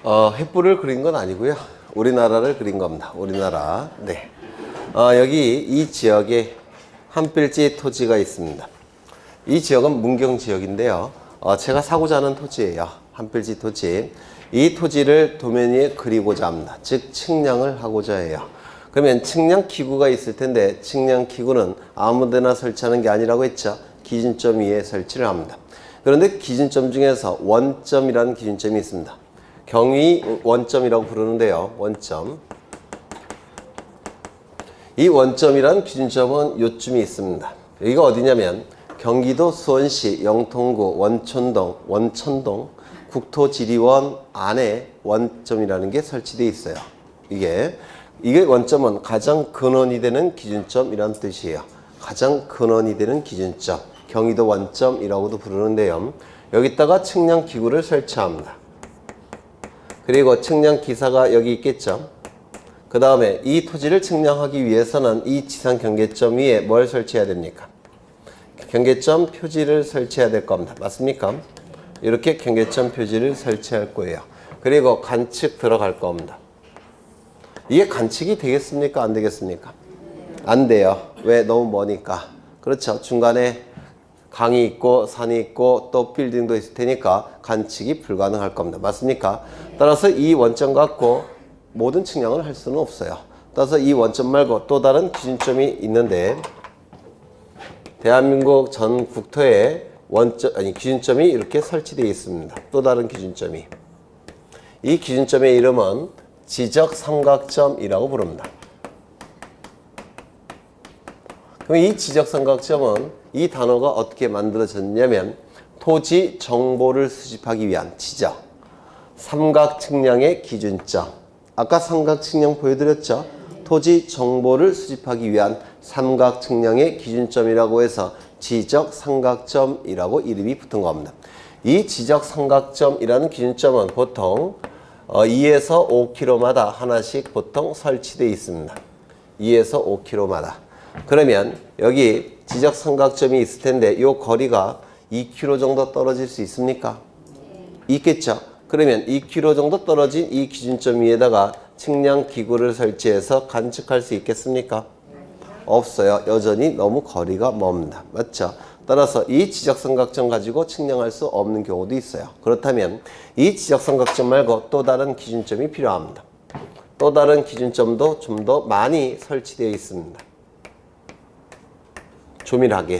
횃불을 그린 건 아니고요. 우리나라를 그린 겁니다. 우리나라. 네. 여기 이 지역에 한필지 토지가 있습니다. 이 지역은 문경 지역인데요. 제가 사고자 하는 토지예요. 한필지 토지. 이 토지를 도면 위에 그리고자 합니다. 즉 측량을 하고자 해요. 그러면 측량 기구가 있을 텐데 측량 기구는 아무데나 설치하는 게 아니라고 했죠. 기준점 위에 설치를 합니다. 그런데 기준점 중에서 원점이라는 기준점이 있습니다. 경위 원점이라고 부르는데요. 원점. 이 원점이라는 기준점은 요쯤이 있습니다. 여기가 어디냐면 경기도 수원시 영통구 원천동 국토지리원 안에 원점이라는 게 설치되어 있어요. 이게 원점은 가장 근원이 되는 기준점이라는 뜻이에요. 가장 근원이 되는 기준점. 경기도 원점이라고도 부르는데요. 여기다가 측량 기구를 설치합니다. 그리고 측량 기사가 여기 있겠죠. 그 다음에 이 토지를 측량하기 위해서는 이 지상 경계점 위에 뭘 설치해야 됩니까? 경계점 표지를 설치해야 될 겁니다. 맞습니까? 이렇게 경계점 표지를 설치할 거예요. 그리고 관측 들어갈 겁니다. 이게 관측이 되겠습니까? 안 되겠습니까? 안 돼요. 왜? 너무 머니까. 그렇죠. 중간에 강이 있고 산이 있고 또 빌딩도 있을 테니까 관측이 불가능할 겁니다. 맞습니까? 따라서 이 원점 갖고 모든 측량을 할 수는 없어요. 따라서 이 원점 말고 또 다른 기준점이 있는데 대한민국 전 국토에 기준점이 이렇게 설치되어 있습니다. 또 다른 기준점이. 이 기준점의 이름은 지적 삼각점이라고 부릅니다. 그럼 이 지적 삼각점은 이 단어가 어떻게 만들어졌냐면 토지 정보를 수집하기 위한 지적 삼각 측량의 기준점. 아까 삼각 측량 보여드렸죠? 토지 정보를 수집하기 위한 삼각 측량의 기준점이라고 해서 지적 삼각점이라고 이름이 붙은 겁니다. 이 지적 삼각점이라는 기준점은 보통 2에서 5km마다 하나씩 보통 설치되어 있습니다. 2에서 5km마다. 그러면 여기 지적 삼각점이 있을 텐데 이 거리가 2km 정도 떨어질 수 있습니까? 있겠죠. 그러면 2km 정도 떨어진 이 기준점 위에다가 측량 기구를 설치해서 관측할 수 있겠습니까? 없어요. 여전히 너무 거리가 멉니다. 맞죠? 따라서 이 지적삼각점 가지고 측량할 수 없는 경우도 있어요. 그렇다면 이 지적삼각점 말고 또 다른 기준점이 필요합니다. 또 다른 기준점도 좀 더 많이 설치되어 있습니다.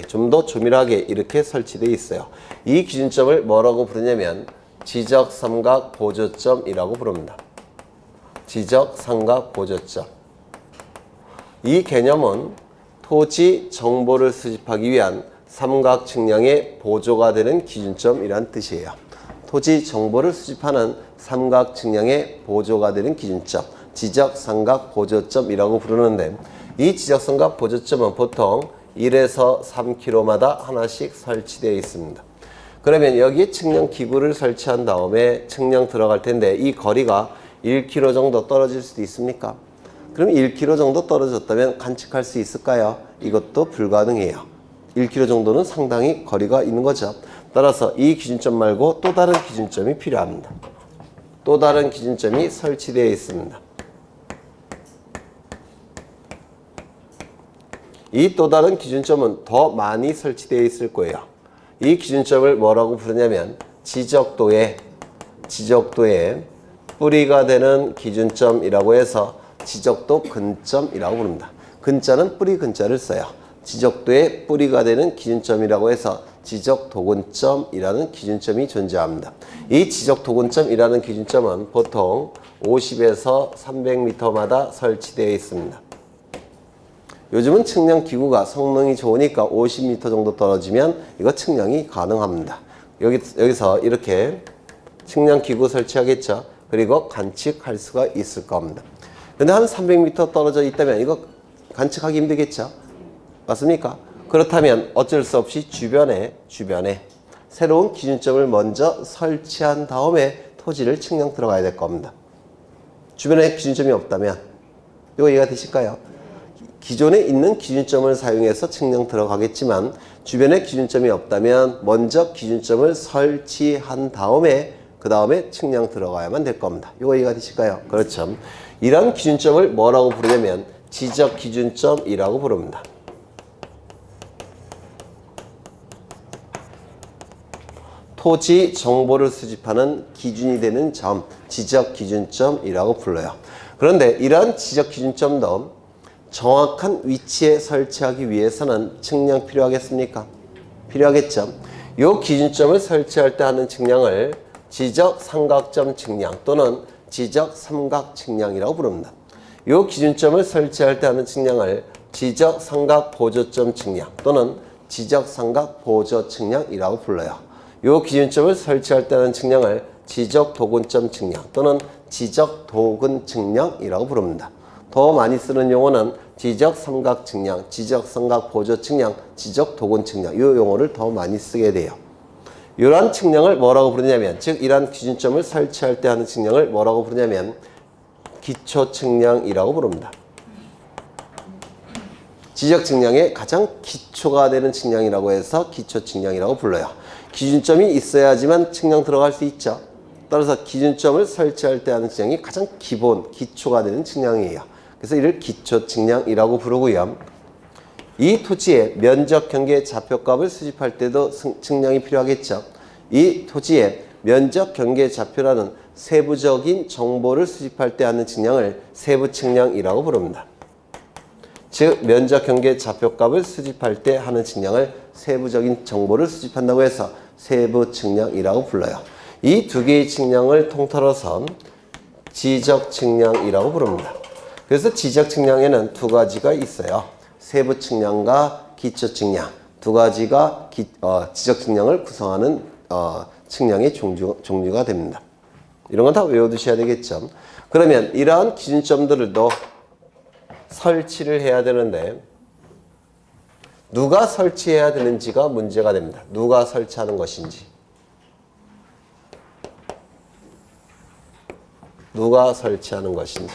좀 더 조밀하게 이렇게 설치되어 있어요. 이 기준점을 뭐라고 부르냐면 지적삼각 보조점이라고 부릅니다. 지적삼각 보조점. 이 개념은 토지 정보를 수집하기 위한 삼각 측량의 보조가 되는 기준점이란 뜻이에요. 토지 정보를 수집하는 삼각 측량의 보조가 되는 기준점, 지적삼각 보조점이라고 부르는데 이 지적삼각 보조점은 보통 1에서 3km마다 하나씩 설치되어 있습니다. 그러면 여기에 측량 기구를 설치한 다음에 측량 들어갈 텐데 이 거리가 1km 정도 떨어질 수도 있습니까? 그럼 1km 정도 떨어졌다면 관측할 수 있을까요? 이것도 불가능해요. 1km 정도는 상당히 거리가 있는 거죠. 따라서 이 기준점 말고 또 다른 기준점이 필요합니다. 또 다른 기준점이 설치되어 있습니다. 이 또 다른 기준점은 더 많이 설치되어 있을 거예요. 이 기준점을 뭐라고 부르냐면 지적도의 뿌리가 되는 기준점이라고 해서 지적도 근점이라고 부릅니다. 근자는 뿌리 근자를 써요. 지적도의 뿌리가 되는 기준점이라고 해서 지적도근점이라는 기준점이 존재합니다. 이 지적도근점이라는 기준점은 보통 50에서 300m마다 설치되어 있습니다. 요즘은 측량 기구가 성능이 좋으니까 50m 정도 떨어지면 이거 측량이 가능합니다. 여기서 이렇게 측량 기구 설치하겠죠. 그리고 관측할 수가 있을 겁니다. 근데 한 300m 떨어져 있다면 이거 관측하기 힘들겠죠. 맞습니까? 그렇다면 어쩔 수 없이 주변에 새로운 기준점을 먼저 설치한 다음에 토지를 측량 들어가야 될 겁니다. 주변에 기준점이 없다면 이거 이해가 되실까요? 기존에 있는 기준점을 사용해서 측량 들어가겠지만 주변에 기준점이 없다면 먼저 기준점을 설치한 다음에 그 다음에 측량 들어가야만 될 겁니다. 이거 이해가 되실까요? 그렇죠. 이런 기준점을 뭐라고 부르냐면 지적 기준점이라고 부릅니다. 토지 정보를 수집하는 기준이 되는 점, 지적 기준점이라고 불러요. 그런데 이러한 지적 기준점도 정확한 위치에 설치하기 위해서는 측량 필요하겠습니까? 필요하겠죠. 이 기준점을 설치할 때 하는 측량을 지적 삼각점 측량 또는 지적 삼각 측량이라고 부릅니다. 이 기준점을 설치할 때 하는 측량을 지적 삼각 보조점 측량 또는 지적 삼각 보조 측량이라고 불러요. 이 기준점을 설치할 때 하는 측량을 지적 도근점 측량 또는 지적 도근 측량이라고 부릅니다. 더 많이 쓰는 용어는 지적 삼각 측량, 지적 삼각 보조 측량, 지적 도근 측량 이 용어를 더 많이 쓰게 돼요. 이러한 측량을 뭐라고 부르냐면 즉 이러한 기준점을 설치할 때 하는 측량을 뭐라고 부르냐면 기초 측량이라고 부릅니다. 지적 측량의 가장 기초가 되는 측량이라고 해서 기초 측량이라고 불러요. 기준점이 있어야지만 측량 들어갈 수 있죠. 따라서 기준점을 설치할 때 하는 측량이 가장 기본, 기초가 되는 측량이에요. 그래서 이를 기초 측량이라고 부르고요. 이 토지의 면적 경계 좌표값을 수집할 때도 측량이 필요하겠죠. 이 토지의 면적 경계 좌표라는 세부적인 정보를 수집할 때 하는 측량을 세부 측량이라고 부릅니다. 즉 면적 경계 좌표값을 수집할 때 하는 측량을 세부적인 정보를 수집한다고 해서 세부 측량이라고 불러요. 이 두 개의 측량을 통틀어서 지적 측량이라고 부릅니다. 그래서 지적 측량에는 두 가지가 있어요. 세부 측량과 기초 측량 두 가지가 지적 측량을 구성하는 측량의 종류가 됩니다. 이런 건 다 외워두셔야 되겠죠. 그러면 이러한 기준점들도 설치를 해야 되는데 누가 설치해야 되는지가 문제가 됩니다. 누가 설치하는 것인지. 누가 설치하는 것인지.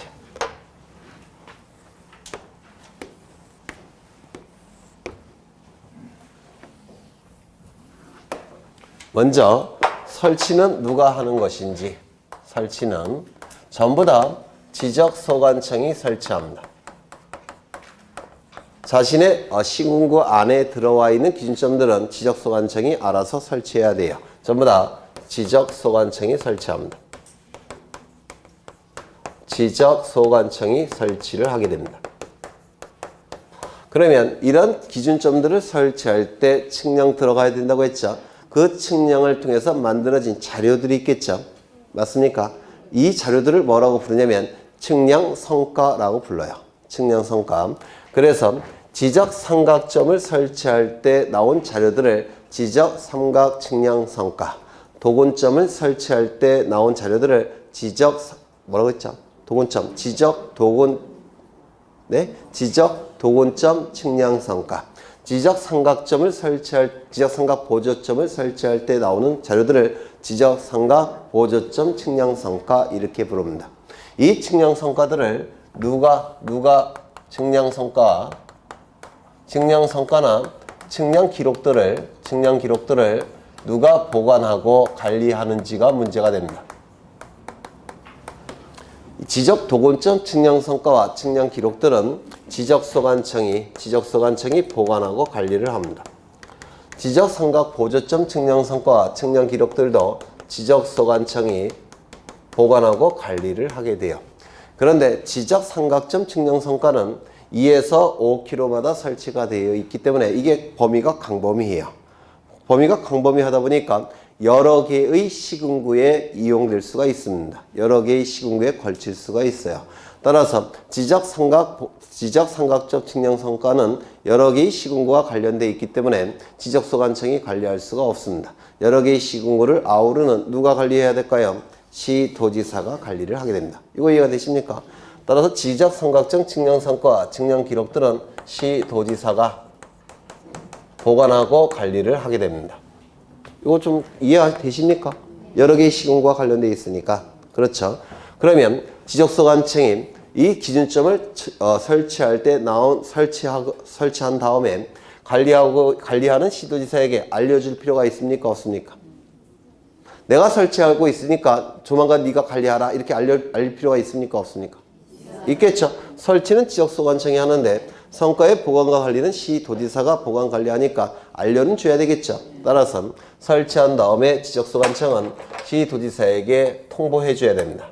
먼저 설치는 누가 하는 것인지. 설치는 전부 다 지적소관청이 설치합니다. 자신의 시군구 안에 들어와 있는 기준점들은 지적소관청이 알아서 설치해야 돼요. 전부 다 지적소관청이 설치합니다. 지적소관청이 설치를 하게 됩니다. 그러면 이런 기준점들을 설치할 때 측량 들어가야 된다고 했죠. 그 측량을 통해서 만들어진 자료들이 있겠죠. 맞습니까? 이 자료들을 뭐라고 부르냐면 측량성과라고 불러요. 측량성과. 그래서 지적 삼각점을 설치할 때 나온 자료들을 지적 삼각 측량성과, 도근점을 설치할 때 나온 자료들을 뭐라고 했죠? 도근점, 지적 도근점 측량성과, 지적 삼각 보조점을 설치할 때 나오는 자료들을 지적 삼각 보조점 측량성과 이렇게 부릅니다. 이 측량성과들을 누가 측량성과나 측량 기록들을 누가 보관하고 관리하는지가 문제가 됩니다. 지적 도근점 측량성과와 측량 기록들은 지적소관청이 보관하고 관리를 합니다. 지적 삼각 보조점 측량성과와 측량 기록들도 지적소관청이 보관하고 관리를 하게 돼요. 그런데 지적 삼각점 측량성과는 2에서 5km마다 설치가 되어 있기 때문에 이게 범위가 광범위해요. 범위가 광범위하다 보니까 여러 개의 시군구에 이용될 수가 있습니다. 여러 개의 시군구에 걸칠 수가 있어요. 따라서 지적 삼각점 측량성과는 여러 개의 시군구와 관련되어 있기 때문에 지적소관청이 관리할 수가 없습니다. 여러 개의 시군구를 아우르는 누가 관리해야 될까요? 시도지사가 관리를 하게 됩니다. 이거 이해가 되십니까? 따라서 지적 삼각점 측량성과 측량 기록들은 시도지사가 보관하고 관리를 하게 됩니다. 이거 좀 이해가 되십니까? 여러 개의 시군구와 관련되어 있으니까. 그렇죠. 그러면 지적소관청이 이 기준점을 설치할 때 설치한 다음에 관리하는 시도지사에게 알려줄 필요가 있습니까? 없습니까? 내가 설치하고 있으니까 조만간 네가 관리하라 이렇게 알릴 필요가 있습니까? 없습니까? 있겠죠. 설치는 지적소관청이 하는데 성과의 보관과 관리는 시도지사가 보관 관리하니까 알려는 줘야 되겠죠. 따라서 설치한 다음에 지적소관청은 시도지사에게 통보해 줘야 됩니다.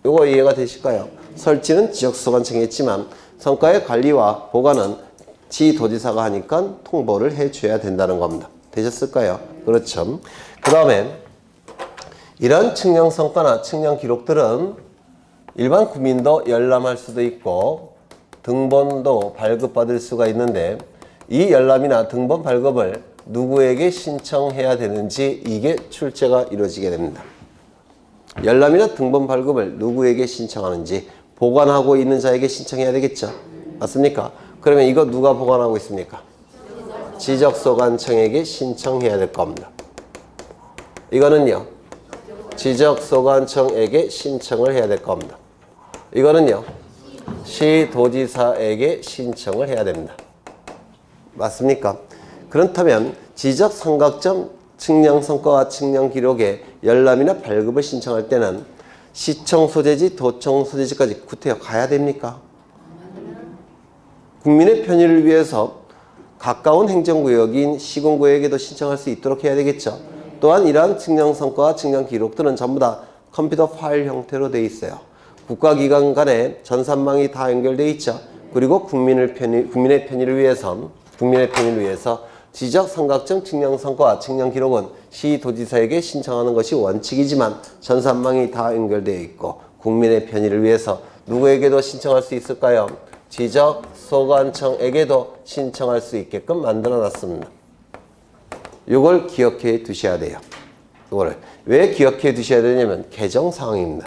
요거 이해가 되실까요? 설치는 지적소관청이 했지만 성과의 관리와 보관은 시도지사가 하니까 통보를 해 줘야 된다는 겁니다. 되셨을까요? 그렇죠. 그 다음에 이런 측량 성과나 측량 기록들은 일반 국민도 열람할 수도 있고 등본도 발급받을 수가 있는데 이 열람이나 등본 발급을 누구에게 신청해야 되는지 이게 출제가 이루어지게 됩니다. 열람이나 등본 발급을 누구에게 신청하는지 보관하고 있는 자에게 신청해야 되겠죠. 맞습니까? 그러면 이거 누가 보관하고 있습니까? 지적소관청에게 신청해야 될 겁니다. 이거는요. 지적소관청에게 신청을 해야 될 겁니다. 이거는요. 시도지사에게 신청을 해야 됩니다. 맞습니까? 그렇다면 지적삼각점 측량성과와 측량기록에 열람이나 발급을 신청할 때는 시청 소재지, 도청 소재지까지 구태여 가야 됩니까? 국민의 편의를 위해서 가까운 행정구역인 시군구역에도 신청할 수 있도록 해야 되겠죠. 또한 이러한 측량성과와 측량기록들은 전부 다 컴퓨터 파일 형태로 되어 있어요. 국가기관 간에 전산망이 다 연결되어 있죠. 그리고 국민의 편의를 위해서 지적삼각점 측량성과와 측량기록은 시도지사에게 신청하는 것이 원칙이지만 전산망이 다 연결되어 있고 국민의 편의를 위해서 누구에게도 신청할 수 있을까요? 지적소관청에게도 신청할 수 있게끔 만들어 놨습니다. 이걸 기억해 두셔야 돼요. 이거를 왜 기억해 두셔야 되냐면 개정사항입니다.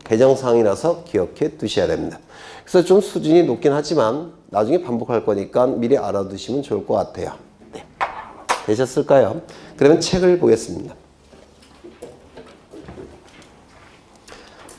개정사항이라서 기억해 두셔야 됩니다. 그래서 좀 수준이 높긴 하지만 나중에 반복할 거니까 미리 알아두시면 좋을 것 같아요. 네. 되셨을까요? 그러면 책을 보겠습니다.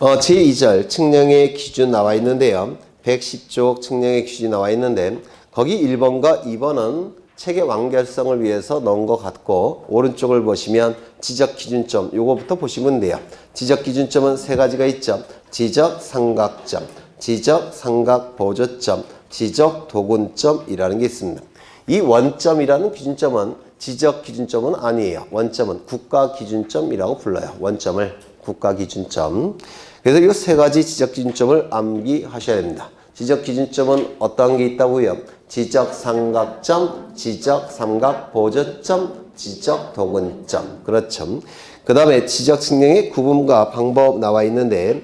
제2절 측량의 기준 나와 있는데요. 110쪽 측량의 기준이 나와 있는데 거기 1번과 2번은 책의 완결성을 위해서 넣은 것 같고 오른쪽을 보시면 지적기준점 요거부터 보시면 돼요. 지적기준점은 세 가지가 있죠. 지적삼각점, 지적삼각보조점, 지적도군점이라는 게 있습니다. 이 원점이라는 기준점은 지적기준점은 아니에요. 원점은 국가기준점이라고 불러요. 원점을 국가기준점. 그래서 이 세 가지 지적기준점을 암기하셔야 됩니다. 지적기준점은 어떤 게 있다고요? 지적삼각점, 지적삼각보조점, 지적도군점. 그렇죠. 그 다음에 지적측량의 구분과 방법 나와 있는데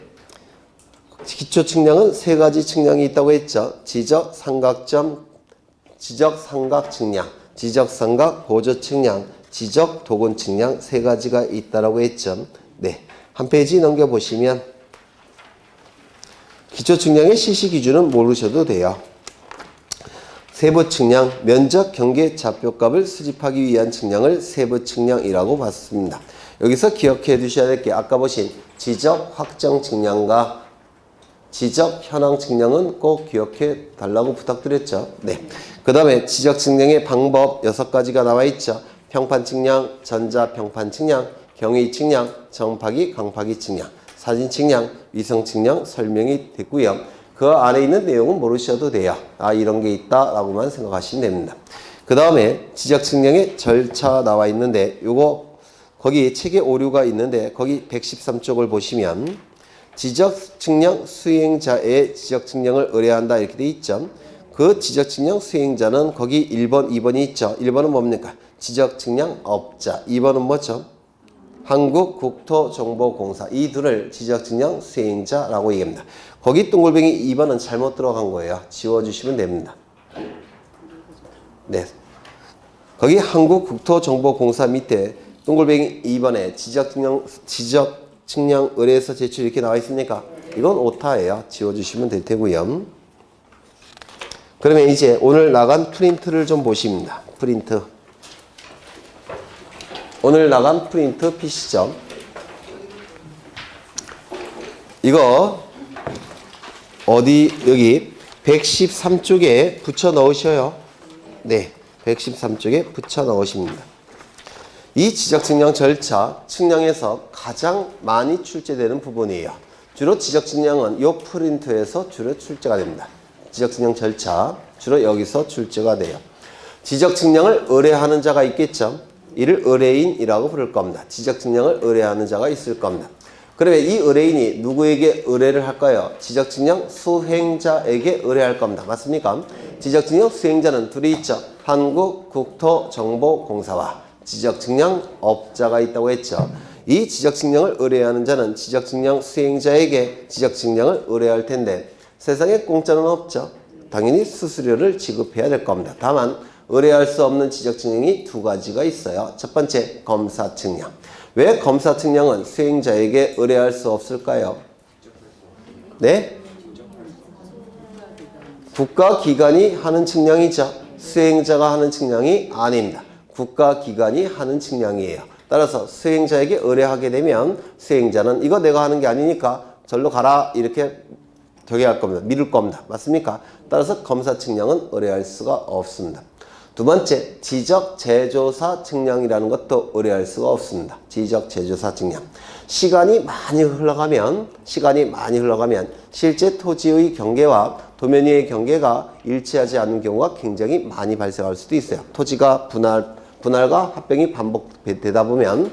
기초측량은 세 가지 측량이 있다고 했죠. 지적삼각점, 지적삼각측량, 지적삼각보조측량, 지적도군측량 세 가지가 있다고 했죠. 네, 한 페이지 넘겨보시면 기초측량의 실시기준은 모르셔도 돼요. 세부측량, 면적, 경계, 좌표값을 수집하기 위한 측량을 세부측량이라고 봤습니다. 여기서 기억해 두셔야 될 게 아까 보신 지적 확정 측량과 지적 현황 측량은 꼭 기억해 달라고 부탁드렸죠. 네. 그 다음에 지적 측량의 방법 6가지가 나와 있죠. 평판 측량, 전자 평판 측량, 경위 측량, 정파기, 강파기 측량, 사진 측량, 위성 측량 설명이 됐고요. 그 안에 있는 내용은 모르셔도 돼요. 아, 이런 게 있다라고만 생각하시면 됩니다. 그 다음에 지적 측량의 절차 나와 있는데 요거 거기 책에 오류가 있는데 거기 113쪽을 보시면 지적 측량 수행자의 지적 측량을 의뢰한다 이렇게 돼 있죠. 그 지적 측량 수행자는 거기 1번, 2번이 있죠. 1번은 뭡니까? 지적 측량 업자. 2번은 뭐죠? 한국국토정보공사. 이 둘을 지적 측량 수행자라고 얘기합니다. 거기 동글뱅이 2번은 잘못 들어간 거예요. 지워주시면 됩니다. 네. 거기 한국국토정보공사 밑에 동글뱅이 2번에 지적 측량 의뢰서 제출 이렇게 나와 있습니까? 이건 오타예요. 지워주시면 될 테고요. 그러면 이제 오늘 나간 프린트를 좀 보십니다. 프린트. 오늘 나간 프린트 PC죠. 이거 어디 여기 113쪽에 붙여 넣으셔요. 네, 113쪽에 붙여 넣으십니다. 이 지적측량 절차, 측량에서 가장 많이 출제되는 부분이에요. 주로 지적측량은 이 프린트에서 주로 출제가 됩니다. 지적측량 절차, 주로 여기서 출제가 돼요. 지적측량을 의뢰하는 자가 있겠죠. 이를 의뢰인이라고 부를 겁니다. 지적측량을 의뢰하는 자가 있을 겁니다. 그러면 이 의뢰인이 누구에게 의뢰를 할까요? 지적측량 수행자에게 의뢰할 겁니다. 맞습니까? 지적측량 수행자는 둘이 있죠. 한국국토정보공사와 지적측량업자가 있다고 했죠. 이 지적측량을 의뢰하는 자는 지적측량 수행자에게 지적측량을 의뢰할 텐데 세상에 공짜는 없죠. 당연히 수수료를 지급해야 될 겁니다. 다만 의뢰할 수 없는 지적측량이 두 가지가 있어요. 첫 번째, 검사측량. 왜 검사측량은 수행자에게 의뢰할 수 없을까요? 네? 국가기관이 하는 측량이죠. 수행자가 하는 측량이 아닙니다. 국가기관이 하는 측량이에요. 따라서 수행자에게 의뢰하게 되면 수행자는 이거 내가 하는 게 아니니까 절로 가라 이렇게 저기 할 겁니다. 미룰 겁니다. 맞습니까? 따라서 검사 측량은 의뢰할 수가 없습니다. 두 번째, 지적 제조사 측량이라는 것도 의뢰할 수가 없습니다. 지적 제조사 측량. 시간이 많이 흘러가면 실제 토지의 경계와 도면 위의 경계가 일치하지 않는 경우가 굉장히 많이 발생할 수도 있어요. 토지가 분할과 합병이 반복되다 보면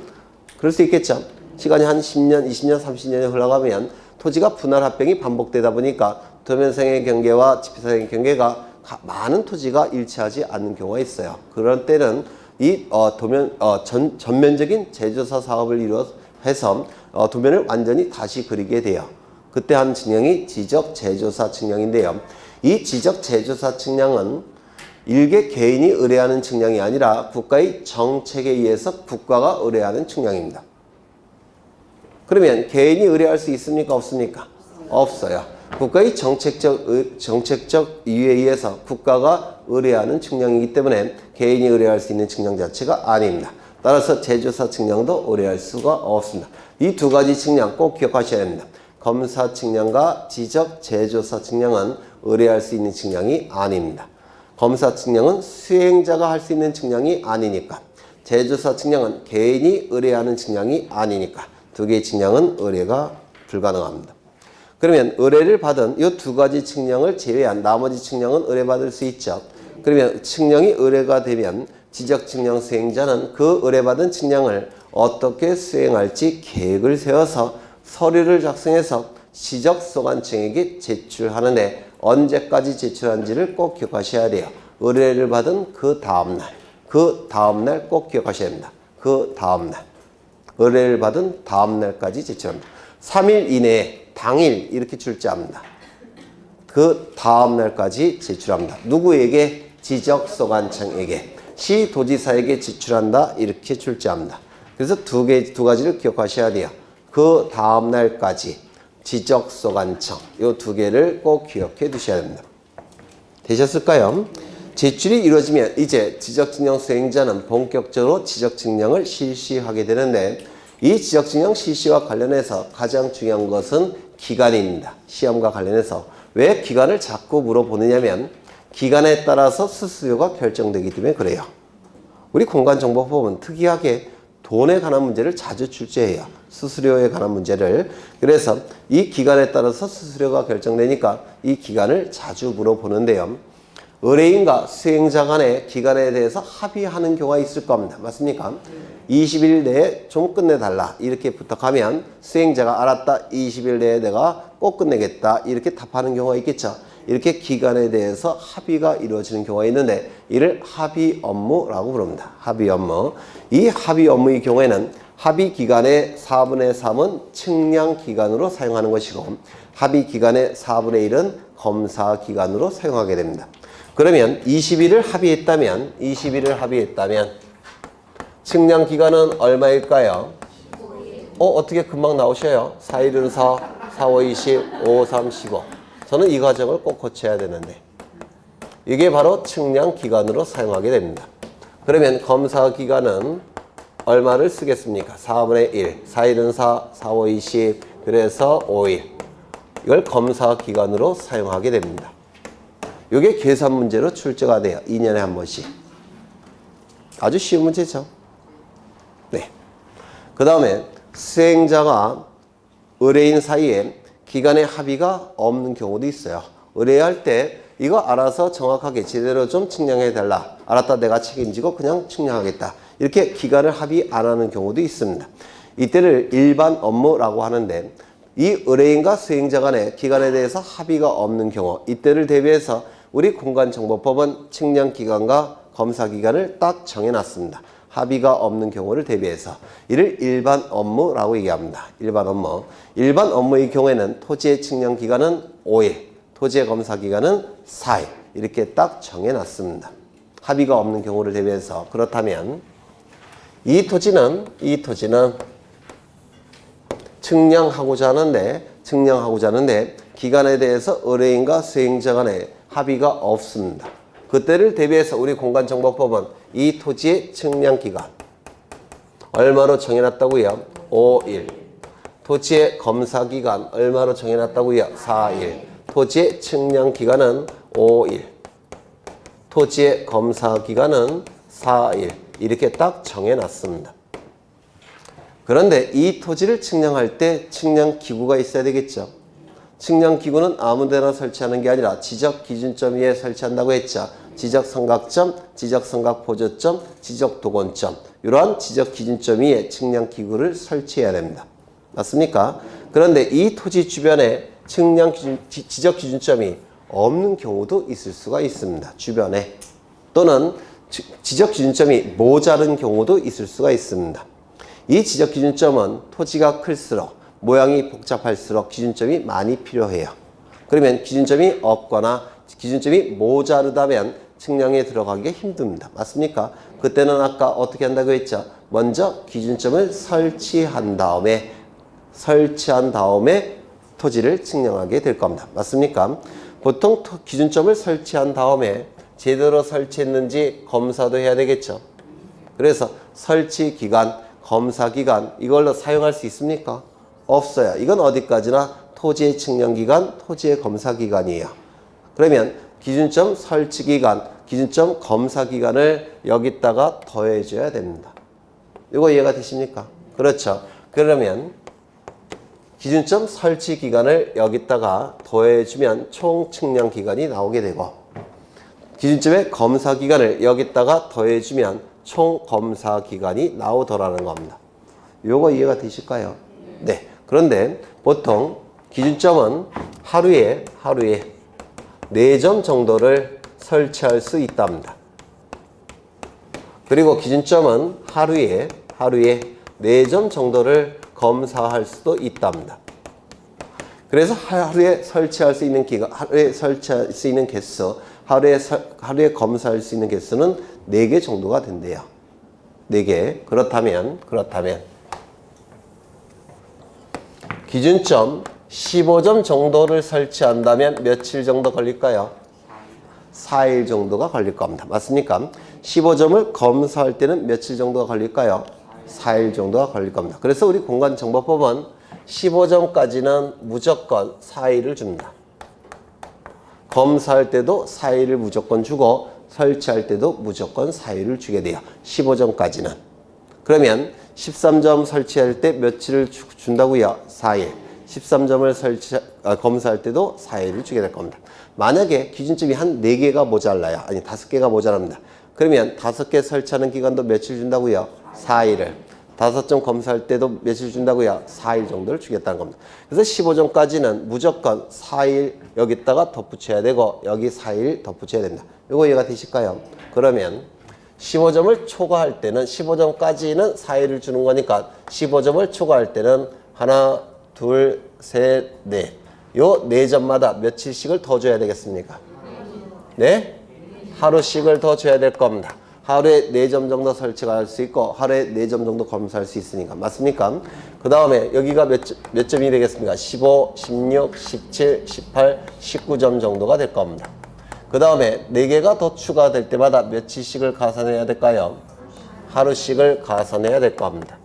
그럴 수 있겠죠. 시간이 한 10년, 20년, 30년이 흘러가면 토지가 분할 합병이 반복되다 보니까 도면상의 경계와 지표상의 경계가 많은 토지가 일치하지 않는 경우가 있어요. 그런 때는 이 전면적인 제조사 사업을 해서 도면을 완전히 다시 그리게 돼요. 그때 하는 측량이 지적 제조사 측량인데요. 이 지적 제조사 측량은 일개 개인이 의뢰하는 측량이 아니라 국가의 정책에 의해서 국가가 의뢰하는 측량입니다. 그러면 개인이 의뢰할 수 있습니까? 없습니까? 없어요. 국가의 정책적 이유에 의해서 국가가 의뢰하는 측량이기 때문에 개인이 의뢰할 수 있는 측량 자체가 아닙니다. 따라서 제조사 측량도 의뢰할 수가 없습니다. 이 두 가지 측량 꼭 기억하셔야 됩니다. 검사 측량과 지적 제조사 측량은 의뢰할 수 있는 측량이 아닙니다. 검사 측량은 수행자가 할 수 있는 측량이 아니니까, 제조사 측량은 개인이 의뢰하는 측량이 아니니까 두 개의 측량은 의뢰가 불가능합니다. 그러면 의뢰를 받은 이 두 가지 측량을 제외한 나머지 측량은 의뢰받을 수 있죠. 그러면 측량이 의뢰가 되면 지적 측량 수행자는 그 의뢰받은 측량을 어떻게 수행할지 계획을 세워서 서류를 작성해서 지적 소관청에게 제출하는데 언제까지 제출한지를 꼭 기억하셔야 돼요. 의뢰를 받은 그 다음날 꼭 기억하셔야 됩니다. 그 다음날. 의뢰를 받은 다음날까지 제출합니다. 3일 이내에 당일 이렇게 출제합니다. 그 다음날까지 제출합니다. 누구에게? 지적소관청에게. 시도지사에게 제출한다. 이렇게 출제합니다. 그래서 두 가지를 기억하셔야 돼요. 그 다음날까지 지적소관청. 이 두 개를 꼭 기억해 두셔야 됩니다. 되셨을까요? 제출이 이루어지면 이제 지적측량 수행자는 본격적으로 지적측량을 실시하게 되는데 이 지적측량 실시와 관련해서 가장 중요한 것은 기간입니다. 시험과 관련해서. 왜 기간을 자꾸 물어보느냐면 기간에 따라서 수수료가 결정되기 때문에 그래요. 우리 공간정보법은 특이하게 돈에 관한 문제를 자주 출제해요. 수수료에 관한 문제를. 그래서 이 기간에 따라서 수수료가 결정되니까 이 기간을 자주 물어보는데요. 의뢰인과 수행자 간의 기간에 대해서 합의하는 경우가 있을 겁니다. 맞습니까? 20일 내에 좀 끝내달라 이렇게 부탁하면 수행자가 알았다, 20일 내에 내가 꼭 끝내겠다 이렇게 답하는 경우가 있겠죠. 이렇게 기간에 대해서 합의가 이루어지는 경우가 있는데 이를 합의 업무라고 부릅니다. 합의 업무. 이 합의 업무의 경우에는 합의 기간의 4분의 3은 측량 기간으로 사용하는 것이고 합의 기간의 4분의 1은 검사 기간으로 사용하게 됩니다. 그러면 20일을 합의했다면 측량 기간은 얼마일까요? 어떻게 금방 나오셔요? 4일은 4, 4, 5, 20, 5, 3, 15. 저는 이 과정을 꼭 거쳐야 되는데 이게 바로 측량 기간으로 사용하게 됩니다. 그러면 검사 기간은 얼마를 쓰겠습니까? 4분의 1, 4일은 4, 4, 5, 20, 그래서 5일. 이걸 검사 기간으로 사용하게 됩니다. 이게 계산 문제로 출제가 돼요. 2년에 한 번씩. 아주 쉬운 문제죠. 그 다음에 수행자가 의뢰인 사이에 기간의 합의가 없는 경우도 있어요. 의뢰할 때 이거 알아서 정확하게 제대로 좀 측량해 달라. 알았다, 내가 책임지고 그냥 측량하겠다. 이렇게 기간을 합의 안 하는 경우도 있습니다. 이때를 일반 업무라고 하는데 이 의뢰인과 수행자 간의 기간에 대해서 합의가 없는 경우, 이때를 대비해서 우리 공간정보법은 측량 기간과 검사 기간을 딱 정해놨습니다. 합의가 없는 경우를 대비해서 이를 일반 업무라고 얘기합니다. 일반 업무. 일반 업무의 경우에는 토지의 측량 기간은 5일, 토지의 검사 기간은 4일 이렇게 딱 정해놨습니다. 합의가 없는 경우를 대비해서. 그렇다면 이 토지는 측량하고자 하는데 기간에 대해서 의뢰인과 수행자 간에 합의가 없습니다. 그때를 대비해서 우리 공간정보법은 이 토지의 측량 기간 얼마로 정해놨다고요? 5일. 토지의 검사 기간 얼마로 정해놨다고요? 4일. 토지의 측량 기간은 5일. 토지의 검사 기간은 4일. 이렇게 딱 정해놨습니다. 그런데 이 토지를 측량할 때 측량 기구가 있어야 되겠죠. 측량 기구는 아무 데나 설치하는 게 아니라 지적 기준점 위에 설치한다고 했죠. 지적 삼각점, 지적 삼각 보조점, 지적 도건점, 이러한 지적 기준점 위에 측량 기구를 설치해야 됩니다. 맞습니까? 그런데 이 토지 주변에 지적 기준점이 없는 경우도 있을 수가 있습니다. 주변에. 또는 지적 기준점이 모자른 경우도 있을 수가 있습니다. 이 지적 기준점은 토지가 클수록 모양이 복잡할수록 기준점이 많이 필요해요. 그러면 기준점이 없거나 기준점이 모자르다면 측량에 들어가기가 힘듭니다. 맞습니까? 그때는 아까 어떻게 한다고 했죠? 먼저 기준점을 설치한 다음에 토지를 측량하게 될 겁니다. 맞습니까? 보통 기준점을 설치한 다음에 제대로 설치했는지 검사도 해야 되겠죠. 그래서 설치 기간, 검사 기간 이걸로 사용할 수 있습니까? 없어요. 이건 어디까지나 토지의 측량 기간, 토지의 검사 기간이에요. 그러면 기준점 설치 기간, 기준점 검사 기간을 여기다가 더해줘야 됩니다. 이거 이해가 되십니까? 그렇죠. 그러면 기준점 설치 기간을 여기다가 더해주면 총 측량 기간이 나오게 되고 기준점의 검사 기간을 여기다가 더해주면 총 검사 기간이 나오더라는 겁니다. 요거 이해가 되실까요? 네. 그런데 보통 기준점은 하루에 4점 정도를 설치할 수 있답니다. 그리고 기준점은 하루에 4점 정도를 검사할 수도 있답니다. 그래서 하루에 설치할 수 있는 기간, 하루에 설치할 수 있는 개수, 하루에 검사할 수 있는 개수는 4개 정도가 된대요. 4개. 그렇다면 기준점 15점 정도를 설치한다면 며칠 정도 걸릴까요? 4일 정도가 걸릴 겁니다. 맞습니까? 15점을 검사할 때는 며칠 정도가 걸릴까요? 4일 정도가 걸릴 겁니다. 그래서 우리 공간정보법은 15점까지는 무조건 4일을 줍니다. 검사할 때도 4일을 무조건 주고 설치할 때도 무조건 4일을 주게 돼요. 15점까지는. 그러면 13점 설치할 때 며칠을 준다고요? 4일. 13점을 검사할 때도 4일을 주게 될 겁니다. 만약에 기준점이 한 4개가 모자라요. 아니 5개가 모자랍니다. 그러면 5개 설치하는 기간도 며칠 준다고요? 4일을. 5점 검사할 때도 며칠 준다고요? 4일 정도를 주겠다는 겁니다. 그래서 15점까지는 무조건 4일 여기다가 덧붙여야 되고 여기 4일 덧붙여야 됩니다. 이거 이해가 되실까요? 그러면 15점을 초과할 때는 15점까지는 4일을 주는 거니까 15점을 초과할 때는 하나, 둘, 셋, 넷. 요 4점마다 며칠씩을 더 줘야 되겠습니까? 네? 하루씩을 더 줘야 될 겁니다. 하루에 4점 정도 설치가 할 수 있고 하루에 4점 정도 검사할 수 있으니까. 맞습니까? 그 다음에 여기가 몇 점이 되겠습니까? 15, 16, 17, 18, 19점 정도가 될 겁니다. 그 다음에 4개가 더 추가될 때마다 며칠씩을 가산해야 될까요? 하루씩을 가산해야 될 겁니다.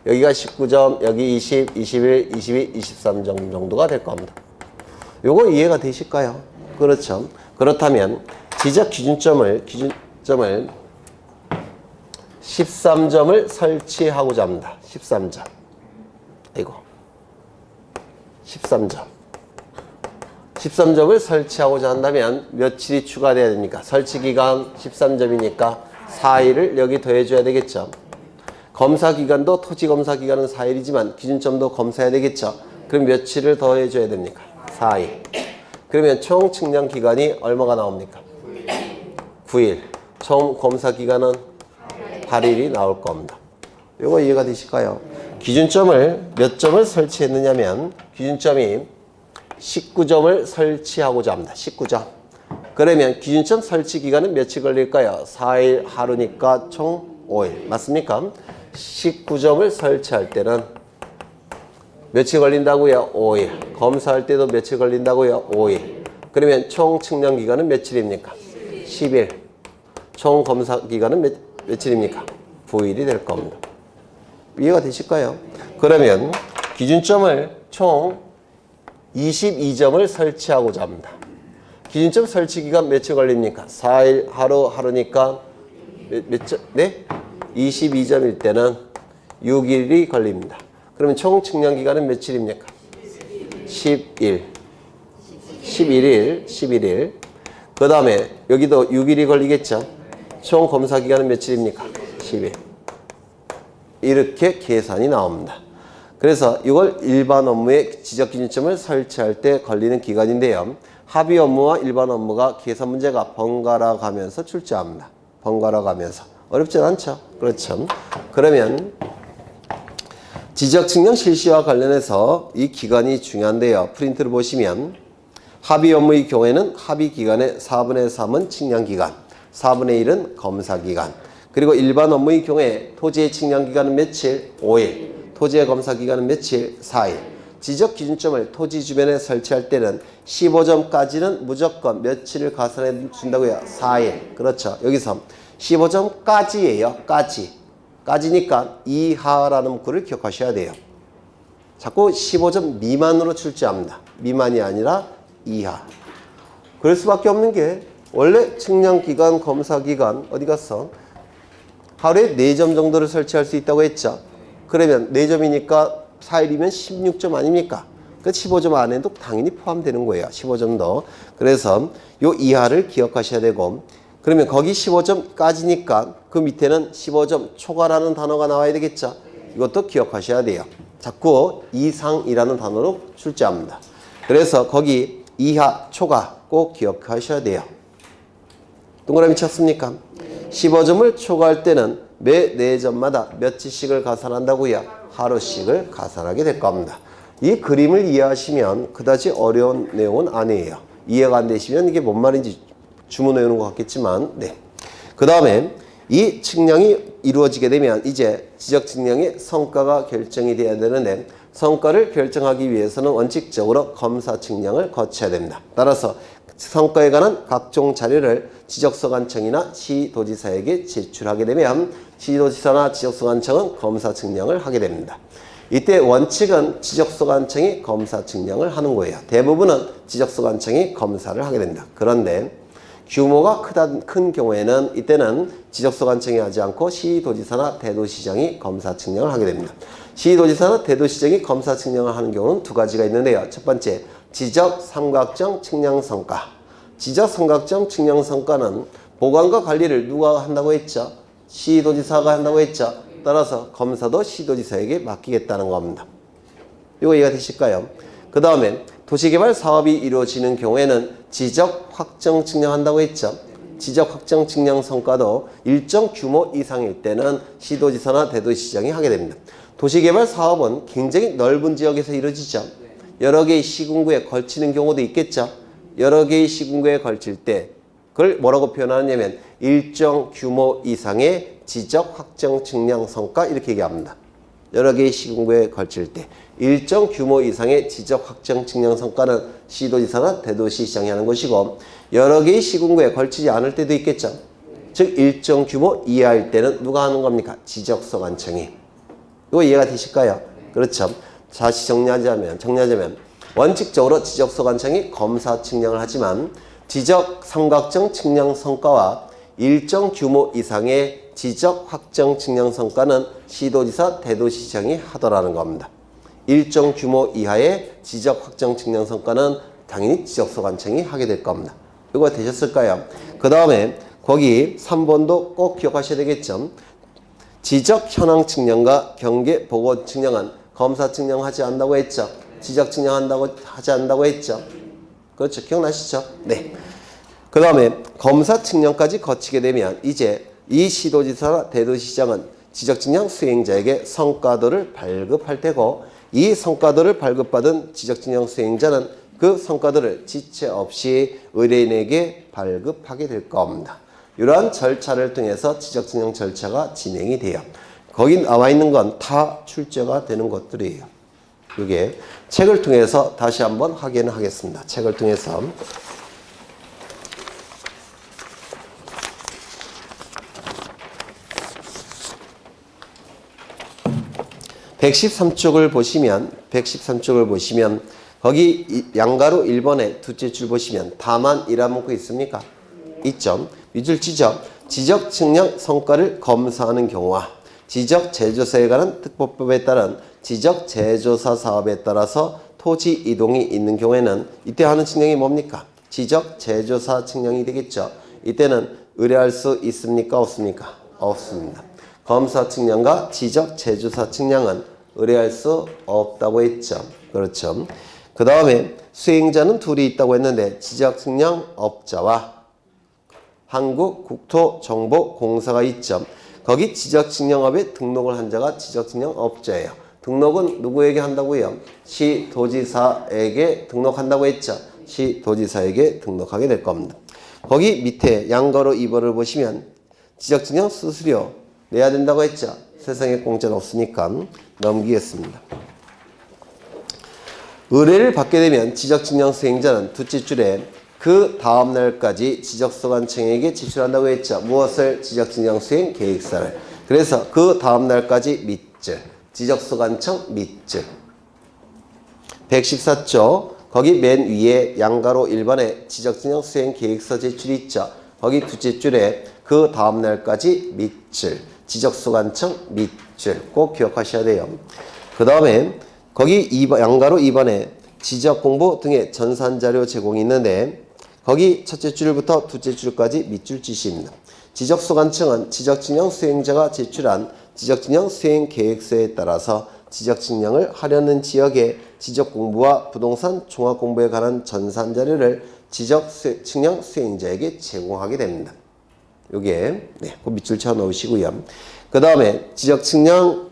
여기가 19점, 여기 20, 21, 22, 23점 정도가 될 겁니다. 요거 이해가 되실까요? 그렇죠. 그렇다면 지적 기준점을 13점을 설치하고자 합니다. 13점. 아이고. 13점. 13점을 설치하고자 한다면 며칠이 추가돼야 됩니까? 설치기간 13점이니까 4일을 여기 더해줘야 되겠죠. 검사기간도 토지검사기간은 4일이지만 기준점도 검사해야 되겠죠. 그럼 며칠을 더해줘야 됩니까? 4일. 그러면 총 측량기간이 얼마가 나옵니까? 9일. 총 검사기간은 8일이 나올 겁니다. 이거 이해가 되실까요? 기준점을 몇 점을 설치했느냐면 기준점이 19점을 설치하고자 합니다. 19점. 그러면 기준점 설치 기간은 며칠 걸릴까요? 4일 하루니까 총 5일. 맞습니까? 19점을 설치할 때는 며칠 걸린다고요? 5일. 검사할 때도 며칠 걸린다고요? 5일. 그러면 총 측량 기간은 며칠입니까? 10일. 총 검사 기간은 며칠입니까? 9일이 될 겁니다. 이해가 되실까요? 그러면 기준점을 총 22점을 설치하고자 합니다. 기준점 설치 기간 며칠 걸립니까? 4일 하루니까 몇 점? 네? 22점일 때는 6일이 걸립니다. 그러면 총 측량 기간은 며칠입니까? 11일. 11일. 그 다음에 여기도 6일이 걸리겠죠? 총 검사 기간은 며칠입니까? 10일. 이렇게 계산이 나옵니다. 그래서 이걸 일반 업무의 지적 기준점을 설치할 때 걸리는 기간인데요. 합의 업무와 일반 업무가 계산 문제가 번갈아 가면서 출제합니다. 번갈아 가면서. 어렵진 않죠? 그렇죠. 그러면 지적 측량 실시와 관련해서 이 기간이 중요한데요. 프린트를 보시면 합의 업무의 경우에는 합의 기간의 4분의 3은 측량 기간, 4분의 1은 검사 기간. 그리고 일반 업무의 경우에 토지의 측량 기간은 며칠? 5일. 토지의 검사 기간은 며칠? 4일. 지적 기준점을 토지 주변에 설치할 때는 15점까지는 무조건 며칠을 가산해 준다고요? 4일. 그렇죠. 여기서 15점까지예요. 까지니까 이하라는 문구를 기억하셔야 돼요. 자꾸 15점 미만으로 출제합니다. 미만이 아니라 이하. 그럴 수밖에 없는 게 원래 측량기간, 검사기간 어디 갔어? 하루에 4점 정도를 설치할 수 있다고 했죠. 그러면 4점이니까 4일이면 16점 아닙니까? 그 15점 안에도 당연히 포함되는 거예요. 15점도. 그래서 요 이하를 기억하셔야 되고, 그러면 거기 15점까지니까 그 밑에는 15점 초과라는 단어가 나와야 되겠죠. 이것도 기억하셔야 돼요. 자꾸 이상이라는 단어로 출제합니다. 그래서 거기 이하, 초과 꼭 기억하셔야 돼요. 동그라미 쳤습니까? 15점을 초과할 때는 매 4점마다 며칠씩을 가산한다고요? 하루씩을 가산하게 될 겁니다. 이 그림을 이해하시면 그다지 어려운 내용은 아니에요. 이해가 안 되시면 이게 뭔 말인지 주문 외우는 것 같겠지만, 네. 그 다음에 이 측량이 이루어지게 되면 이제 지적 측량의 성과가 결정이 돼야 되는데, 성과를 결정하기 위해서는 원칙적으로 검사 측량을 거쳐야 됩니다. 따라서 성과에 관한 각종 자료를 지적소관청이나 시도지사에게 제출하게 되면 시도지사나 지적소관청은 검사 측량을 하게 됩니다. 이때 원칙은 지적소관청이 검사 측량을 하는 거예요. 대부분은 지적소관청이 검사를 하게 됩니다. 그런데 규모가 큰 경우에는 이때는 지적소관청이 하지 않고 시도지사나 대도시장이 검사 측량을 하게 됩니다. 시도지사나 대도시장이 검사 측량을 하는 경우는 두 가지가 있는데요. 첫 번째, 지적 삼각정 측량 성과. 지적 삼각정 측량 성과는 보관과 관리를 누가 한다고 했죠? 시도지사가 한다고 했죠? 따라서 검사도 시도지사에게 맡기겠다는 겁니다. 이거 이해가 되실까요? 그 다음에 도시개발 사업이 이루어지는 경우에는 지적 확정 측량한다고 했죠. 지적 확정 측량 성과도 일정 규모 이상일 때는 시도지사나 대도시장이 하게 됩니다. 도시개발 사업은 굉장히 넓은 지역에서 이루어지죠. 여러 개의 시군구에 걸치는 경우도 있겠죠. 여러 개의 시군구에 걸칠 때 그걸 뭐라고 표현하냐면 일정 규모 이상의 지적 확정 측량 성과 이렇게 얘기합니다. 여러 개의 시군구에 걸칠 때 일정 규모 이상의 지적 확정 측량 성과는 시도지사나 대도시장이 하는 것이고, 여러 개의 시군구에 걸치지 않을 때도 있겠죠. 즉 일정 규모 이하일 때는 누가 하는 겁니까? 지적소관청이. 이거 이해가 되실까요? 그렇죠. 다시 정리하자면 원칙적으로 지적소관청이 검사 측량을 하지만 지적 삼각정 측량 성과와 일정 규모 이상의 지적 확정 측량 성과는 시도지사, 대도시장이 하더라는 겁니다. 일정 규모 이하의 지적 확정 측량 성과는 당연히 지적소관청이 하게 될 겁니다. 이거 되셨을까요? 그 다음에 거기 3번도 꼭 기억하셔야 되겠죠. 지적 현황 측량과 경계 보고 측량은 검사 측량하지 않는다고 했죠. 지적 측량한다고 하지 않는다고 했죠. 그렇죠. 기억나시죠? 네. 그 다음에 검사 측량까지 거치게 되면 이제 이 시도지사나 대도시장은 지적 측량 수행자에게 성과도를 발급할 테고, 이 성과도를 발급받은 지적 측량 수행자는 그 성과도를 지체 없이 의뢰인에게 발급하게 될 겁니다. 이러한 절차를 통해서 지적 측량 절차가 진행이 돼요. 거기 나와 있는 건 다 출제가 되는 것들이에요. 이게 책을 통해서 다시 한번 확인을 하겠습니다. 책을 통해서. 113쪽을 보시면 거기 양가로 1번에 두째 줄 보시면 다만이라는 문구 있습니까? 있죠. 밑줄 지적. 지적 측량 성과를 검사하는 경우와 지적 제조사에 관한 특보법에 따른 지적 제조사 사업에 따라서 토지 이동이 있는 경우에는 이때 하는 측량이 뭡니까? 지적 제조사 측량이 되겠죠. 이때는 의뢰할 수 있습니까? 없습니까? 없습니다. 검사 측량과 지적 제조사 측량은 의뢰할 수 없다고 했죠. 그렇죠. 그 다음에 수행자는 둘이 있다고 했는데 지적 측량 업자와 한국국토정보공사가 있죠. 거기 지적 측량업에 등록을 한 자가 지적 측량 업자예요. 등록은 누구에게 한다고요? 시도지사에게 등록한다고 했죠. 시도지사에게 등록하게 될 겁니다. 거기 밑에 양가로 2번을 보시면 지적 측량 수수료 내야 된다고 했죠. 세상에 공짜는 없으니까 넘기겠습니다. 의뢰를 받게 되면 지적 측량 수행자는 두째 줄에 그 다음 날까지 지적소관청에게 제출한다고 했죠. 무엇을? 지적 측량 수행 계획서를. 그래서 그 다음 날까지 밑줄. 지적소관청 밑줄. 114조 거기 맨 위에 양가로 1번에 지적 측량 수행 계획서 제출이 있죠. 거기 두째 줄에 그 다음 날까지 밑줄. 지적소관청 밑줄. 꼭 기억하셔야 돼요. 그 다음에 거기 양가로 2번에 지적공보 등의 전산자료 제공이 있는데 거기 첫째 줄부터 두째 줄까지 밑줄 지시입니다. 지적소관청은 지적측량 수행자가 제출한 지적측량 수행 계획서에 따라서 지적측량을 하려는 지역의 지적공부와 부동산 종합공부에 관한 전산자료를 지적측량 수행자에게 제공하게 됩니다. 요게 그 밑줄 쳐 넣으시고요. 그 다음에 지적측량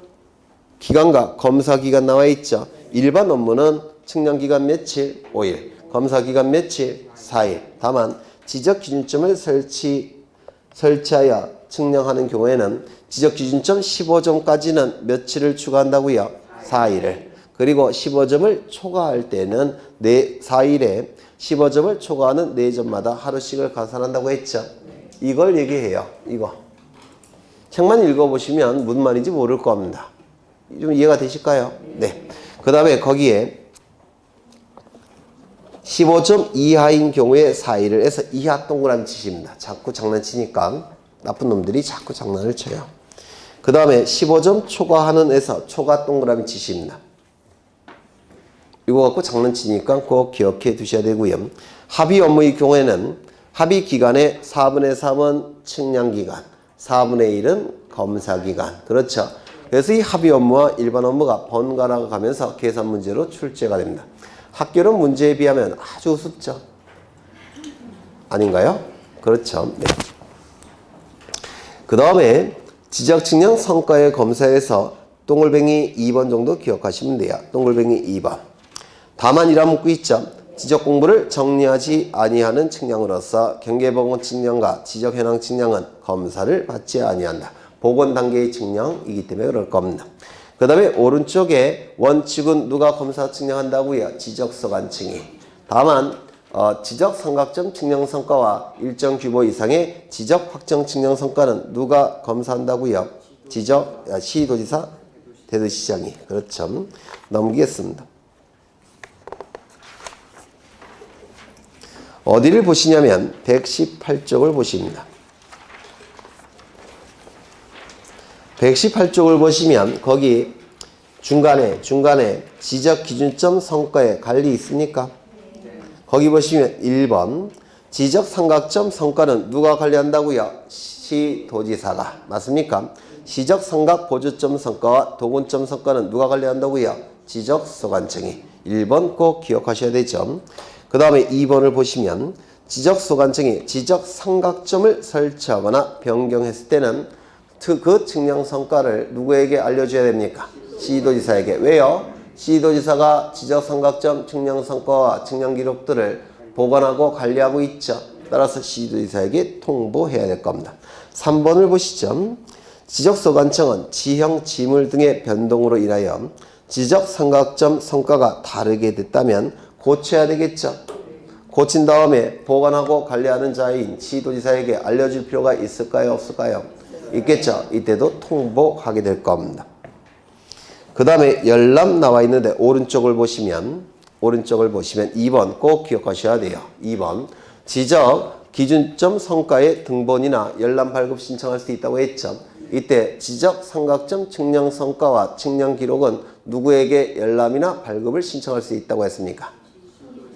기간과 검사기간 나와 있죠. 일반 업무는 측량기간 며칠? 5일. 검사기간 며칠? 4일. 다만 지적기준점을 설치하여 측량하는 경우에는 지적기준점 15점까지는 며칠을 추가한다고요? 4일을. 그리고 15점을 초과할 때는 4일에 15점을 초과하는 4점마다 하루씩을 가산한다고 했죠. 이걸 얘기해요. 이거. 책만 읽어보시면 무슨 말인지 모를 겁니다. 좀 이해가 되실까요? 네. 그 다음에 거기에 15점 이하인 경우에 4일을 해서 이하 동그라미 치십니다. 자꾸 장난치니까 나쁜 놈들이 자꾸 장난을 쳐요. 그 다음에 15점 초과하는 에서 초과 동그라미 치십니다. 이거 갖고 장난치니까 꼭 기억해 두셔야 되고요. 합의 업무의 경우에는 합의 기간의 4분의 3은 측량기간, 4분의 1은 검사기간. 그렇죠. 그래서 이 합의 업무와 일반 업무가 번갈아 가면서 계산 문제로 출제가 됩니다. 학교는 문제에 비하면 아주 우습죠. 아닌가요? 그렇죠. 네. 그 다음에 지적 측량 성과의 검사에서 동글뱅이 2번 정도 기억하시면 돼요. 동글뱅이 2번. 다만이라 묻고 있죠. 지적 공부를 정리하지 아니하는 측량으로서 경계보건 측량과 지적 현황 측량은 검사를 받지 아니한다. 보건 단계의 측량이기 때문에 그럴 겁니다. 그 다음에 오른쪽에 원칙은 누가 검사 측량한다고요? 지적소관청이. 다만 지적 삼각점 측량 성과와 일정 규모 이상의 지적 확정 측량 성과는 누가 검사한다고요? 시도지사, 대도시장이. 그렇죠. 넘기겠습니다. 어디를 보시냐면 118쪽을 보십니다. 118쪽을 보시면 거기 중간에 지적 기준점 성과에 관리 있습니까? 거기 보시면 1번 지적 삼각점 성과는 누가 관리한다고요? 시도지사가. 맞습니까? 지적 삼각 보조점 성과와 도군점 성과는 누가 관리한다고요? 지적 소관청이. 1번 꼭 기억하셔야 되죠. 그 다음에 2번을 보시면 지적 소관청이 지적 삼각점을 설치하거나 변경했을 때는 그 측량 성과를 누구에게 알려줘야 됩니까? 시도지사에게. 왜요? 시도지사가 지적 삼각점 측량 성과와 측량 기록들을 보관하고 관리하고 있죠. 따라서 시도지사에게 통보해야 될 겁니다. 3번을 보시죠. 지적소관청은 지형, 지물 등의 변동으로 인하여 지적 삼각점 성과가 다르게 됐다면 고쳐야 되겠죠. 고친 다음에 보관하고 관리하는 자인 시도지사에게 알려줄 필요가 있을까요? 없을까요? 있겠죠. 이때도 통보하게 될 겁니다. 그 다음에 열람 나와 있는데 오른쪽을 보시면 2번 꼭 기억하셔야 돼요. 2번 지적 기준점 성과의 등본이나 열람 발급 신청할 수 있다고 했죠. 이때 지적 삼각점 측량 성과와 측량 기록은 누구에게 열람이나 발급을 신청할 수 있다고 했습니까?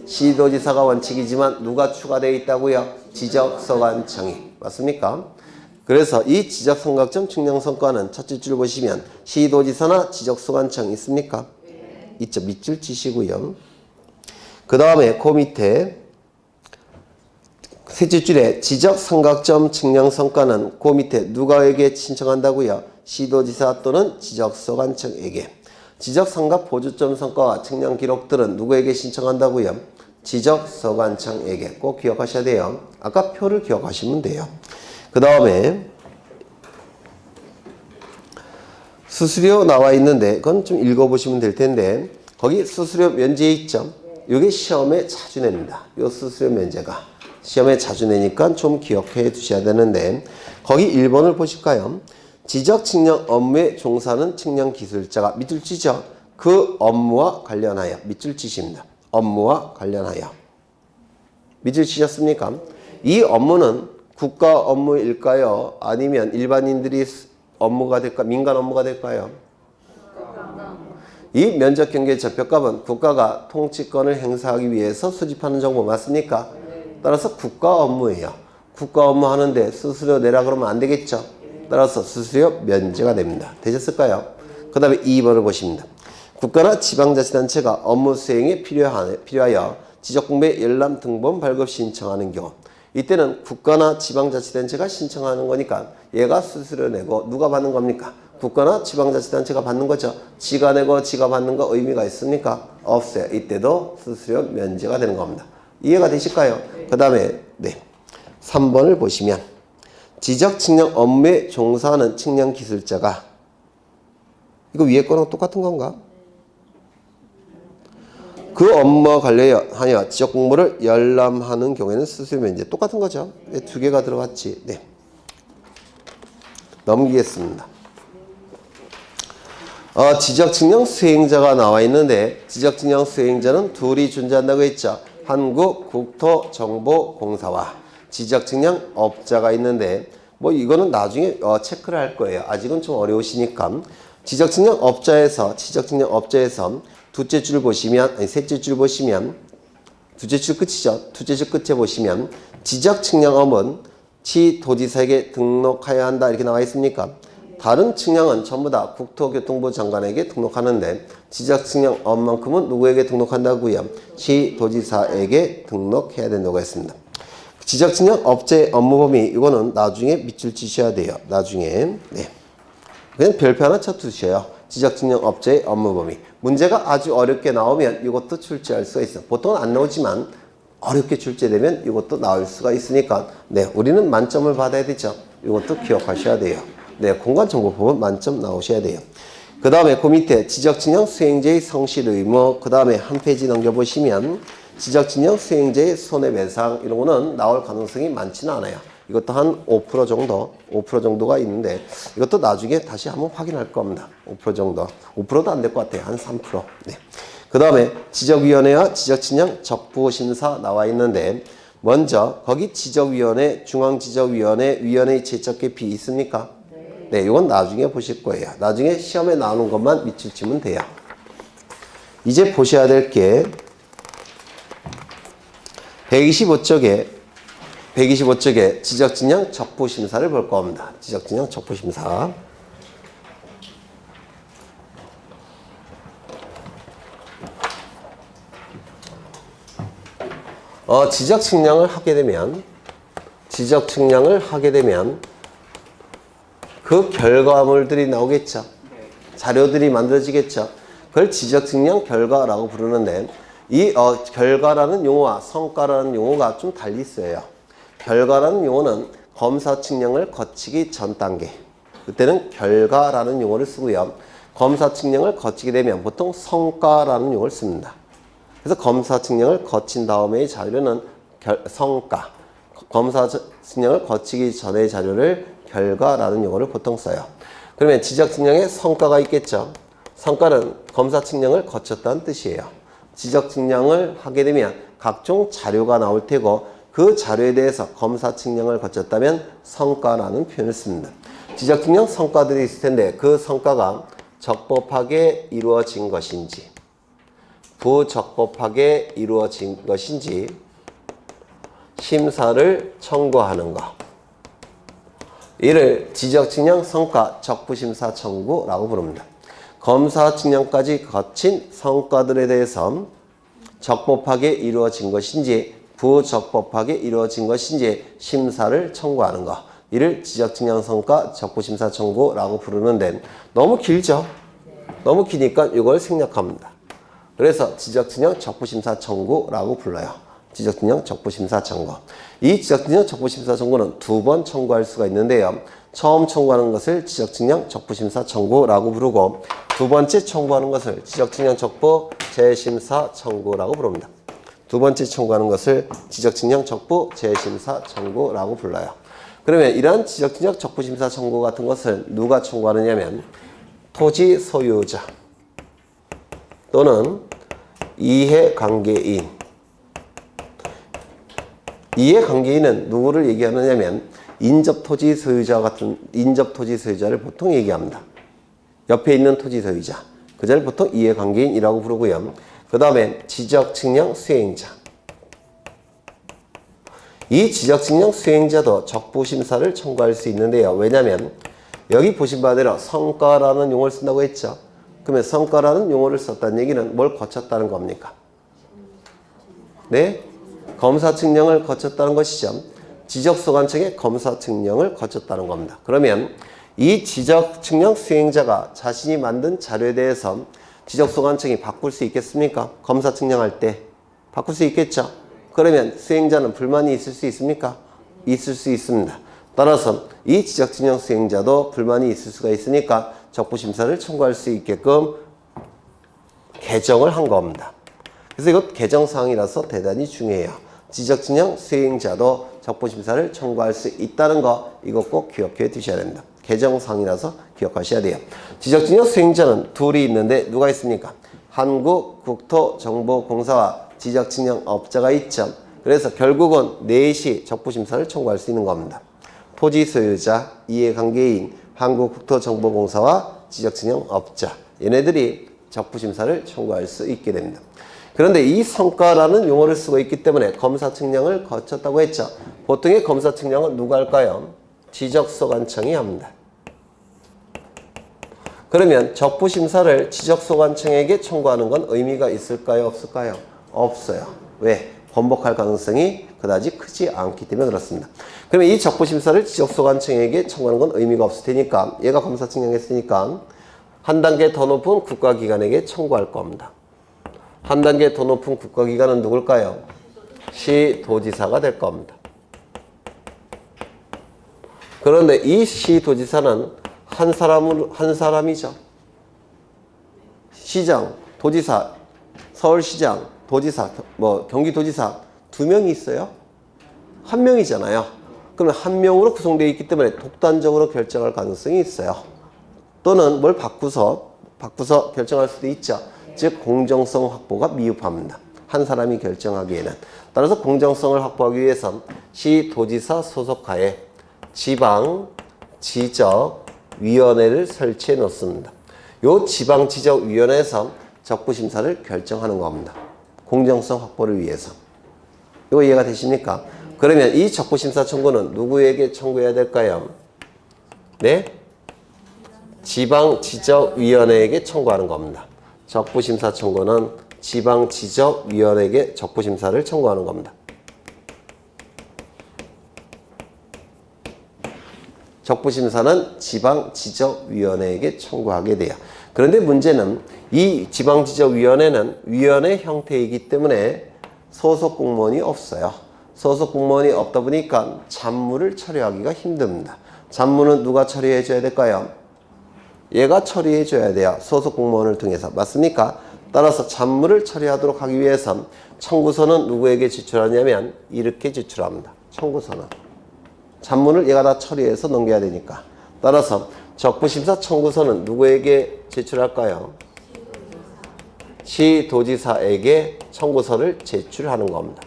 시도지사가 원칙이지만 누가 추가되어 있다고요? 지적소관청이. 맞습니까? 그래서 이 지적 삼각점 측량 성과는 첫째 줄 보시면 시도지사나 지적소관청 있습니까? 있죠. 밑줄 치시고요. 그 다음에 그 밑에 셋째 줄에 지적 삼각점 측량 성과는 그 밑에 누가에게 신청한다고요? 시도지사 또는 지적소관청에게. 지적 삼각 보조점 성과와 측량 기록들은 누구에게 신청한다고요? 지적소관청에게. 꼭 기억하셔야 돼요. 아까 표를 기억하시면 돼요. 그 다음에 수수료 나와 있는데 그건 좀 읽어보시면 될 텐데 거기 수수료 면제 있죠. 이게 시험에 자주 냅니다. 이 수수료 면제가 시험에 자주 내니까 좀 기억해 두셔야 되는데 거기 1번을 보실까요? 지적 측량 업무에 종사하는 측량 기술자가 밑줄 치죠. 그 업무와 관련하여 밑줄 치십니다. 업무와 관련하여 밑줄 치셨습니까? 이 업무는 국가 업무일까요? 아니면 일반인들이 업무가 될까? 민간 업무가 될까요? 이 면적 경계 적벽값은 국가가 통치권을 행사하기 위해서 수집하는 정보 맞습니까? 따라서 국가 업무예요. 국가 업무 하는데 수수료 내라 그러면 안 되겠죠? 따라서 수수료 면제가 됩니다. 되셨을까요? 그 다음에 2번을 보십니다. 국가나 지방자치단체가 업무 수행에 필요하여 지적공부에 열람 등본 발급 신청하는 경우 이때는 국가나 지방자치단체가 신청하는 거니까 얘가 수수료 내고 누가 받는 겁니까? 국가나 지방자치단체가 받는 거죠. 지가 내고 지가 받는 거 의미가 있습니까? 없어요. 이때도 수수료 면제가 되는 겁니다. 이해가 되실까요? 그 다음에 3번을 보시면 지적 측량 업무에 종사하는 측량 기술자가 이거 위에 거랑 똑같은 건가? 그 업무와 관련하여 지적 공모를 열람하는 경우에는 수수료 면제 똑같은 거죠. 두 개가 들어갔지. 네. 넘기겠습니다. 지적 측량 수행자가 나와 있는데 지적 측량 수행자는 둘이 존재한다고 했죠. 한국국토정보공사와 지적 측량 업자가 있는데 뭐 이거는 나중에 체크를 할 거예요. 아직은 좀 어려우시니까 지적 측량 업자에서 둘째 줄 보시면 셋째 줄 보시면 둘째 줄 끝이죠. 둘째 줄 끝에 보시면 지적 측량업은 시도지사에게 등록해야 한다 이렇게 나와 있습니까? 다른 측량은 전부 다 국토교통부 장관에게 등록하는데 지적 측량업만큼은 누구에게 등록한다고요? 시도지사에게 등록해야 된다고 했습니다. 지적 측량 업체의 업무 범위 이거는 나중에 밑줄 치셔야 돼요. 나중에 그냥 별표 하나 쳐두셔요. 지적 측량 업체의 업무 범위. 문제가 아주 어렵게 나오면 이것도 출제할 수가 있어. 보통은 안 나오지만 어렵게 출제되면 이것도 나올 수가 있으니까 우리는 만점을 받아야 되죠. 이것도 기억하셔야 돼요. 공간정보법은 만점 나오셔야 돼요. 그 다음에 그 밑에 지적 측량 수행자의 성실 의무 그 다음에 한 페이지 넘겨보시면 지적 측량 수행자의 손해배상 이런 거는 나올 가능성이 많지는 않아요. 이것도 한 5% 정도가 있는데 이것도 나중에 다시 한번 확인할 겁니다. 5% 정도. 5%도 안 될 것 같아요. 한 3%. 그 다음에 지적위원회와 지적측량 적부심사 나와 있는데 먼저 거기 지적위원회, 중앙지적위원회, 위원회의 제적 계피 있습니까? 네, 이건 나중에 보실 거예요. 나중에 시험에 나오는 것만 밑줄 치면 돼요. 이제 보셔야 될 게 125쪽에 지적진영 적부심사를 볼 겁니다. 지적진영 적부심사. 지적 측량을 하게 되면 그 결과물들이 나오겠죠. 자료들이 만들어지겠죠. 그걸 지적 측량 결과라고 부르는데 이 결과라는 용어와 성과라는 용어가 좀 달리 있어요. 결과라는 용어는 검사 측량을 거치기 전 단계. 그때는 결과라는 용어를 쓰고요. 검사 측량을 거치게 되면 보통 성과라는 용어를 씁니다. 그래서 검사 측량을 거친 다음의 자료는 성과. 검사 측량을 거치기 전의 자료를 결과라는 용어를 보통 써요. 그러면 지적 측량에 성과가 있겠죠. 성과는 검사 측량을 거쳤다는 뜻이에요. 지적 측량을 하게 되면 각종 자료가 나올 테고 그 자료에 대해서 검사 측량을 거쳤다면 성과라는 표현을 씁니다. 지적 측량 성과들이 있을 텐데 그 성과가 적법하게 이루어진 것인지 부적법하게 이루어진 것인지 심사를 청구하는 것. 이를 지적 측량 성과 적부심사 청구라고 부릅니다. 검사 측량까지 거친 성과들에 대해서 적법하게 이루어진 것인지 부적법하게 이루어진 것인지 심사를 청구하는 것. 이를 지적 측량 성과 적부심사 청구라고 부르는데 너무 길죠? 너무 기니까 이걸 생략합니다. 그래서 지적 측량 적부심사 청구라고 불러요. 지적 측량 적부심사 청구. 이 지적 측량 적부심사 청구는 2번 청구할 수가 있는데요. 처음 청구하는 것을 지적 측량 적부심사 청구라고 부르고 두 번째 청구하는 것을 지적 측량 적부 재심사 청구라고 부릅니다. 두 번째 청구하는 것을 지적 측량 적부 재심사 청구라고 불러요. 그러면 이러한 지적 측량 적부심사 청구 같은 것을 누가 청구하느냐면 토지 소유자 또는 이해관계인. 이해관계인은 누구를 얘기하느냐면 인접토지 소유자를 보통 얘기합니다. 옆에 있는 토지 소유자. 그 자를 보통 이해관계인이라고 부르고요. 그 다음에 지적 측량 수행자. 이 지적 측량 수행자도 적부심사를 청구할 수 있는데요. 왜냐하면 여기 보신 바대로 성과라는 용어를 쓴다고 했죠. 그러면 성과라는 용어를 썼다는 얘기는 뭘 거쳤다는 겁니까? 네? 검사 측량을 거쳤다는 것이죠. 지적소관청의 검사 측량을 거쳤다는 겁니다. 그러면 이 지적 측량 수행자가 자신이 만든 자료에 대해서 지적소관청이 바꿀 수 있겠습니까? 검사 측량할 때 바꿀 수 있겠죠. 그러면 수행자는 불만이 있을 수 있습니까? 있을 수 있습니다. 따라서 이 지적 측량 수행자도 불만이 있을 수가 있으니까 적부심사를 청구할 수 있게끔 개정을 한 겁니다. 그래서 이것 개정사항이라서 대단히 중요해요. 지적 측량 수행자도 적부심사를 청구할 수 있다는 거 이거 꼭 기억해 두셔야 됩니다. 개정사항이라서 기억하셔야 돼요. 지적 측량 수행자는 둘이 있는데 누가 있습니까? 한국국토정보공사와 지적 측량 업자가 있죠. 그래서 결국은 넷이 적부심사를 청구할 수 있는 겁니다. 토지 소유자, 이해관계인, 한국국토정보공사와 지적 측량 업자. 얘네들이 적부심사를 청구할 수 있게 됩니다. 그런데 이 성과라는 용어를 쓰고 있기 때문에 검사 측량을 거쳤다고 했죠. 보통의 검사 측량은 누가 할까요? 지적소관청이 합니다. 그러면 적부심사를 지적소관청에게 청구하는 건 의미가 있을까요? 없을까요? 없어요. 왜? 번복할 가능성이 그다지 크지 않기 때문에 그렇습니다. 그러면 이 적부심사를 지적소관청에게 청구하는 건 의미가 없을 테니까 얘가 검사 측량했으니까 한 단계 더 높은 국가기관에게 청구할 겁니다. 한 단계 더 높은 국가기관은 누굴까요? 시도지사가 될 겁니다. 그런데 이 시도지사는 한 사람이죠. 시장, 도지사, 서울시장, 도지사, 경기도지사 2명이 있어요. 1명이잖아요. 그러면 1명으로 구성되어 있기 때문에 독단적으로 결정할 가능성이 있어요. 또는 뭘 바꾸서 결정할 수도 있죠. 즉 공정성 확보가 미흡합니다. 한 사람이 결정하기에는. 따라서 공정성을 확보하기 위해선 시도지사 소속하에 지방, 지적, 지방지적위원회를 설치해 놓습니다. 요 지방지적위원회에서 적부심사를 결정하는 겁니다. 공정성 확보를 위해서. 이거 이해가 되십니까? 그러면 이 적부심사 청구는 누구에게 청구해야 될까요? 네? 지방지적위원회에게 청구하는 겁니다. 적부심사 청구는 지방지적위원회에게 적부심사를 청구하는 겁니다. 적부심사는 지방지적위원회에게 청구하게 돼요. 그런데 문제는 이 지방지적위원회는 위원회 형태이기 때문에 소속 공무원이 없어요. 소속 공무원이 없다 보니까 잡무를 처리하기가 힘듭니다. 잡무는 누가 처리해 줘야 될까요? 얘가 처리해 줘야 돼요. 소속 공무원을 통해서. 맞습니까? 따라서 잡무를 처리하도록 하기 위해서 청구서는 누구에게 제출하냐면 이렇게 제출합니다. 청구서는. 잡무를 얘가 다 처리해서 넘겨야 되니까. 따라서 적부심사 청구서는 누구에게 제출할까요? 시도지사에게 청구서를 제출하는 겁니다.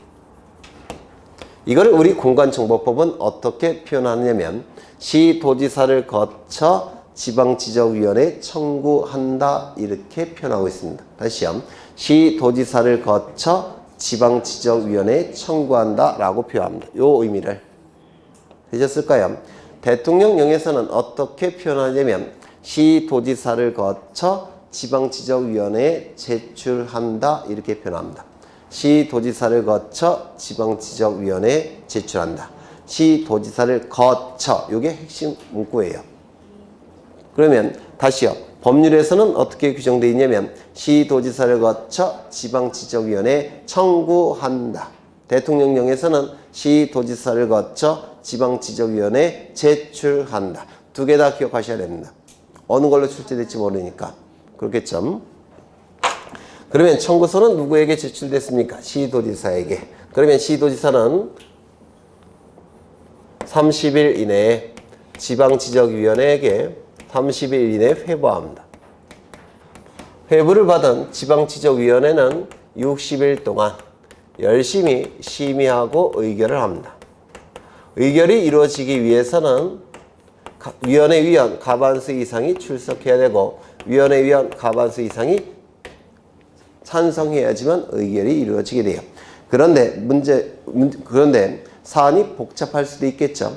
이거를 우리 공간정보법은 어떻게 표현하냐면 시도지사를 거쳐 지방지적위원회에 청구한다 이렇게 표현하고 있습니다. 다시요. 시도지사를 거쳐 지방지적위원회에 청구한다 라고 표현합니다. 요 의미를 되셨을까요? 대통령령에서는 어떻게 표현하냐면 시도지사를 거쳐 지방지적위원회에 제출한다 이렇게 표현합니다. 시도지사를 거쳐 지방지적위원회에 제출한다. 시도지사를 거쳐 이게 핵심 문구예요. 그러면 다시요. 법률에서는 어떻게 규정되어 있냐면 시도지사를 거쳐 지방지적위원회에 청구한다. 대통령령에서는 시도지사를 거쳐 지방지적위원회에 제출한다. 두 개 다 기억하셔야 됩니다. 어느 걸로 출제될지 모르니까. 그렇겠죠? 그러면 청구서는 누구에게 제출됐습니까? 시도지사에게. 그러면 시도지사는 30일 이내에 지방지적위원회에게 30일 이내에 회부합니다. 회부를 받은 지방지적위원회는 60일 동안 열심히 심의하고 의결을 합니다. 의결이 이루어지기 위해서는 위원회 위원 과반수 이상이 출석해야 되고 위원회 위원 과반수 이상이 찬성해야지만 의결이 이루어지게 돼요. 그런데 사안이 복잡할 수도 있겠죠.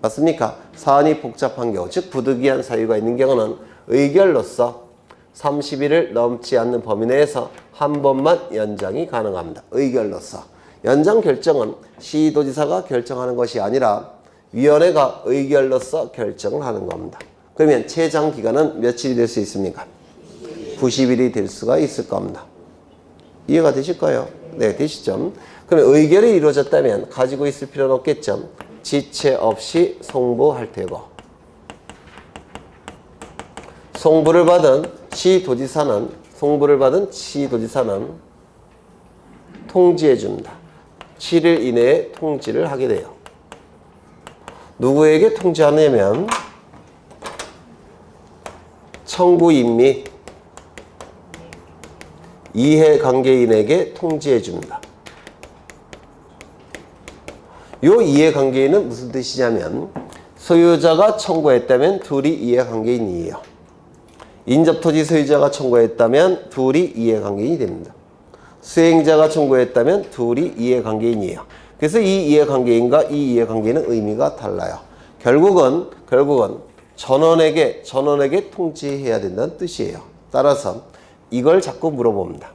맞습니까? 사안이 복잡한 경우, 즉 부득이한 사유가 있는 경우는 의결로서 30일을 넘지 않는 범위 내에서 한 번만 연장이 가능합니다. 의결로서. 연장 결정은 시도지사가 결정하는 것이 아니라 위원회가 의결로서 결정을 하는 겁니다. 그러면 최장 기간은 며칠이 될 수 있습니까? 90일이 될 수가 있을 겁니다. 이해가 되실까요? 네, 되시죠? 그러면 의결이 이루어졌다면 가지고 있을 필요는 없겠죠? 지체 없이 송부할 테고 송부를 받은 시도지사는 통지해 줍니다. 7일 이내에 통지를 하게 돼요. 누구에게 통지하냐면 청구인 및 이해관계인에게 통지해 줍니다. 요 이해관계인은 무슨 뜻이냐면 소유자가 청구했다면 둘이 이해관계인이에요. 인접토지 소유자가 청구했다면 둘이 이해관계인이 됩니다. 수행자가 청구했다면 둘이 이해관계인이에요. 그래서 이 이해관계인과 이 이해관계인은 의미가 달라요. 결국은 전원에게 통지해야 된다는 뜻이에요. 따라서 이걸 자꾸 물어봅니다.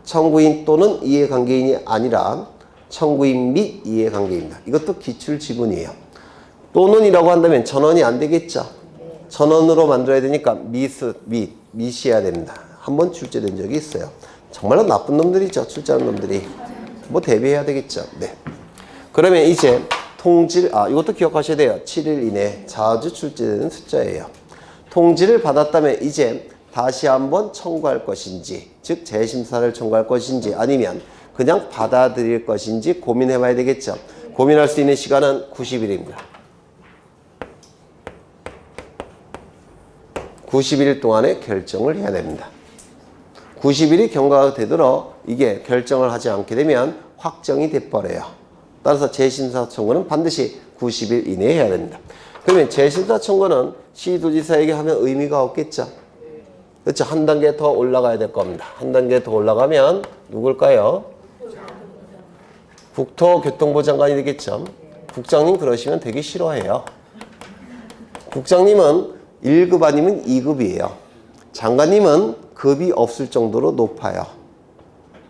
청구인 또는 이해관계인이 아니라 청구인 및 이해관계입니다. 이것도 기출지문이에요. 또는이라고 한다면 전원이 안 되겠죠. 전원으로 만들어야 되니까 밑이어야 됩니다. 한번 출제된 적이 있어요. 정말로 나쁜 놈들이죠. 출제하는 놈들이. 뭐 대비해야 되겠죠. 네. 그러면 이제 이것도 기억하셔야 돼요. 7일 이내 자주 출제되는 숫자예요. 통지를 받았다면 이제 다시 한번 청구할 것인지, 즉 재심사를 청구할 것인지 아니면 그냥 받아들일 것인지 고민해 봐야 되겠죠. 고민할 수 있는 시간은 90일입니다. 90일 동안에 결정을 해야 됩니다. 90일이 경과가 되도록 이게 결정을 하지 않게 되면 확정이 돼버려요. 따라서 재심사 청구는 반드시 90일 이내에 해야 됩니다. 그러면 재심사 청구는 시도지사에게 하면 의미가 없겠죠. 그렇죠. 한 단계 더 올라가야 될 겁니다. 한 단계 더 올라가면 누굴까요? 국토교통부 장관이 되겠죠. 국장님 그러시면 되게 싫어해요. 국장님은 1급 아니면 2급이에요. 장관님은 급이 없을 정도로 높아요.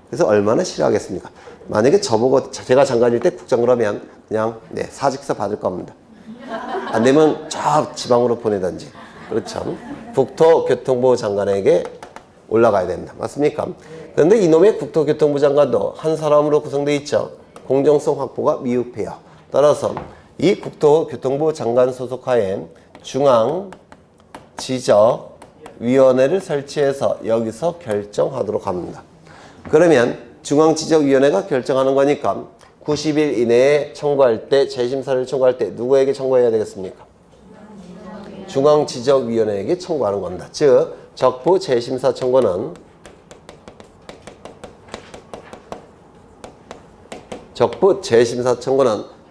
그래서 얼마나 싫어하겠습니까? 만약에 저보고 제가 장관일 때 국장 그러면 그냥 사직서 받을 겁니다. 안 되면 저 지방으로 보내든지. 그렇죠. 국토교통부 장관에게 올라가야 됩니다. 맞습니까? 그런데 이놈의 국토교통부 장관도 한 사람으로 구성되어 있죠. 공정성 확보가 미흡해요. 따라서 이 국토교통부 장관 소속하에 중앙지적위원회를 설치해서 여기서 결정하도록 합니다. 그러면 중앙지적위원회가 결정하는 거니까 90일 이내에 청구할 때, 재심사를 청구할 때 누구에게 청구해야 되겠습니까? 중앙지적위원회에게 청구하는 겁니다. 즉, 적부 재심사 청구는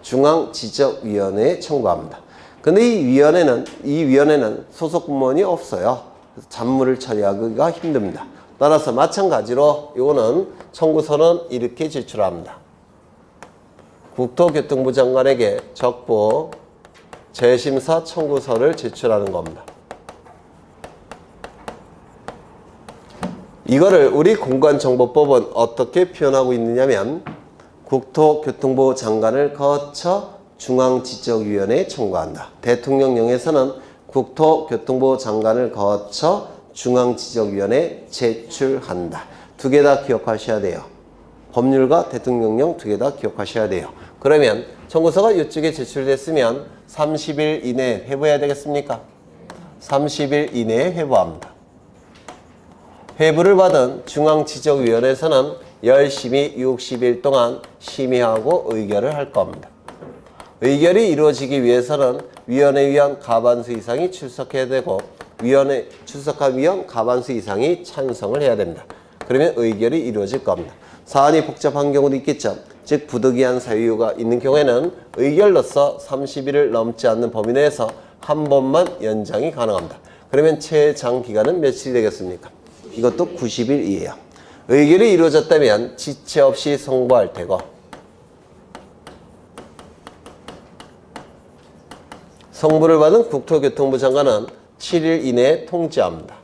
중앙지적위원회에 청구합니다. 근데 이 위원회는 소속 공무원이 없어요. 그래서 잡무를 처리하기가 힘듭니다. 따라서 마찬가지로 이거는 청구서는 이렇게 제출합니다. 국토교통부 장관에게 적부 재심사 청구서를 제출하는 겁니다. 이거를 우리 공간정보법은 어떻게 표현하고 있느냐면 국토교통부 장관을 거쳐 중앙지적위원회에 청구한다. 대통령령에서는 국토교통부 장관을 거쳐 중앙지적위원회에 제출한다. 두 개 다 기억하셔야 돼요. 법률과 대통령령 두 개 다 기억하셔야 돼요. 그러면 청구서가 이쪽에 제출됐으면 30일 이내에 회부해야 되겠습니까? 30일 이내에 회부합니다. 회부를 받은 중앙지적위원회에서는 열심히 60일 동안 심의하고 의결을 할 겁니다. 의결이 이루어지기 위해서는 위원회 위원 과반수 이상이 출석해야 되고 위원회 출석한 위원 과반수 이상이 찬성을 해야 됩니다. 그러면 의결이 이루어질 겁니다. 사안이 복잡한 경우도 있겠죠. 즉 부득이한 사유가 있는 경우에는 의결로서 30일을 넘지 않는 범위 내에서 한 번만 연장이 가능합니다. 그러면 최장 기간은 며칠이 되겠습니까? 이것도 90일이에요. 의결이 이루어졌다면 지체 없이 송부할 테고 성부를 받은 국토교통부 장관은 7일 이내에 통지합니다.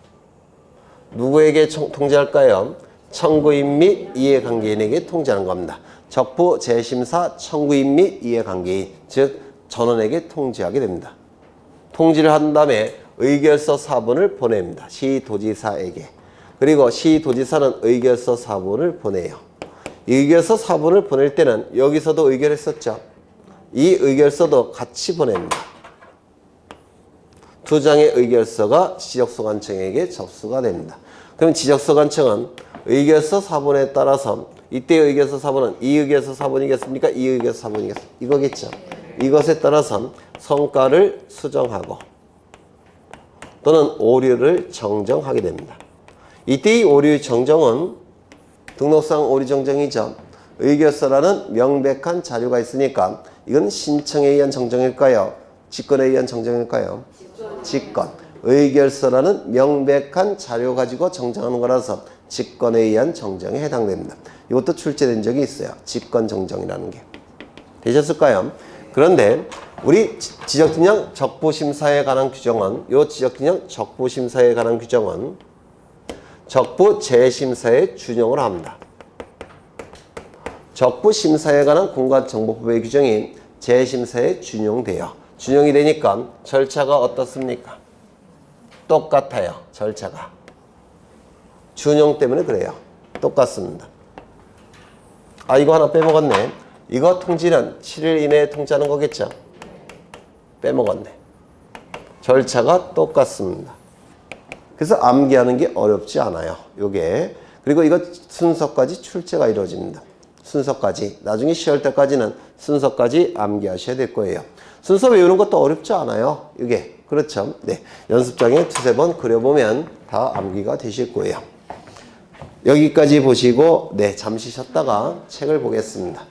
누구에게 통지할까요? 청구인 및 이해관계인에게 통지하는 겁니다. 적부 재심사 청구인 및 이해관계인, 즉 전원에게 통지하게 됩니다. 통지를 한 다음에 의결서 4본을 보냅니다. 시도지사에게. 그리고 시도지사는 의결서 4본을 보내요. 의결서 4본을 보낼 때는 여기서도 의결했었죠. 이 의결서도 같이 보냅니다. 두 장의 의결서가 지적소관청에게 접수가 됩니다. 그럼 지적소관청은 의결서 4본에 따라서 이때 의결서 4본은 이 의결서 4본이겠습니까? 이 의결서 4본이겠습니까? 이거겠죠. 이것에 따라서 성과를 수정하고 또는 오류를 정정하게 됩니다. 이때 이 오류 정정은 등록상 오류 정정이죠. 의결서라는 명백한 자료가 있으니까 이건 신청에 의한 정정일까요? 직권에 의한 정정일까요? 직권. 의결서라는 명백한 자료 가지고 정정하는 거라서 직권에 의한 정정에 해당됩니다. 이것도 출제된 적이 있어요. 직권 정정이라는 게. 되셨을까요? 그런데 우리 지적진영 적부심사에 관한 규정은 이 지적진영 적부심사에 관한 규정은 적부 재심사에 준용을 합니다. 적부심사에 관한 공간정보법의 규정이 재심사에 준용돼요. 준용이 되니까 절차가 어떻습니까? 똑같아요. 절차가. 준용 때문에 그래요. 똑같습니다. 아, 이거 하나 빼먹었네. 이거 통지는 7일 이내에 통지하는 거겠죠? 빼먹었네. 절차가 똑같습니다. 그래서 암기하는 게 어렵지 않아요. 요게. 그리고 이거 순서까지 출제가 이루어집니다. 순서까지. 나중에 10월 때까지는 순서까지 암기하셔야 될 거예요. 순서 외우는 것도 어렵지 않아요. 이게. 그렇죠. 네. 연습장에 두세 번 그려보면 다 암기가 되실 거예요. 여기까지 보시고, 네. 잠시 쉬었다가 책을 보겠습니다.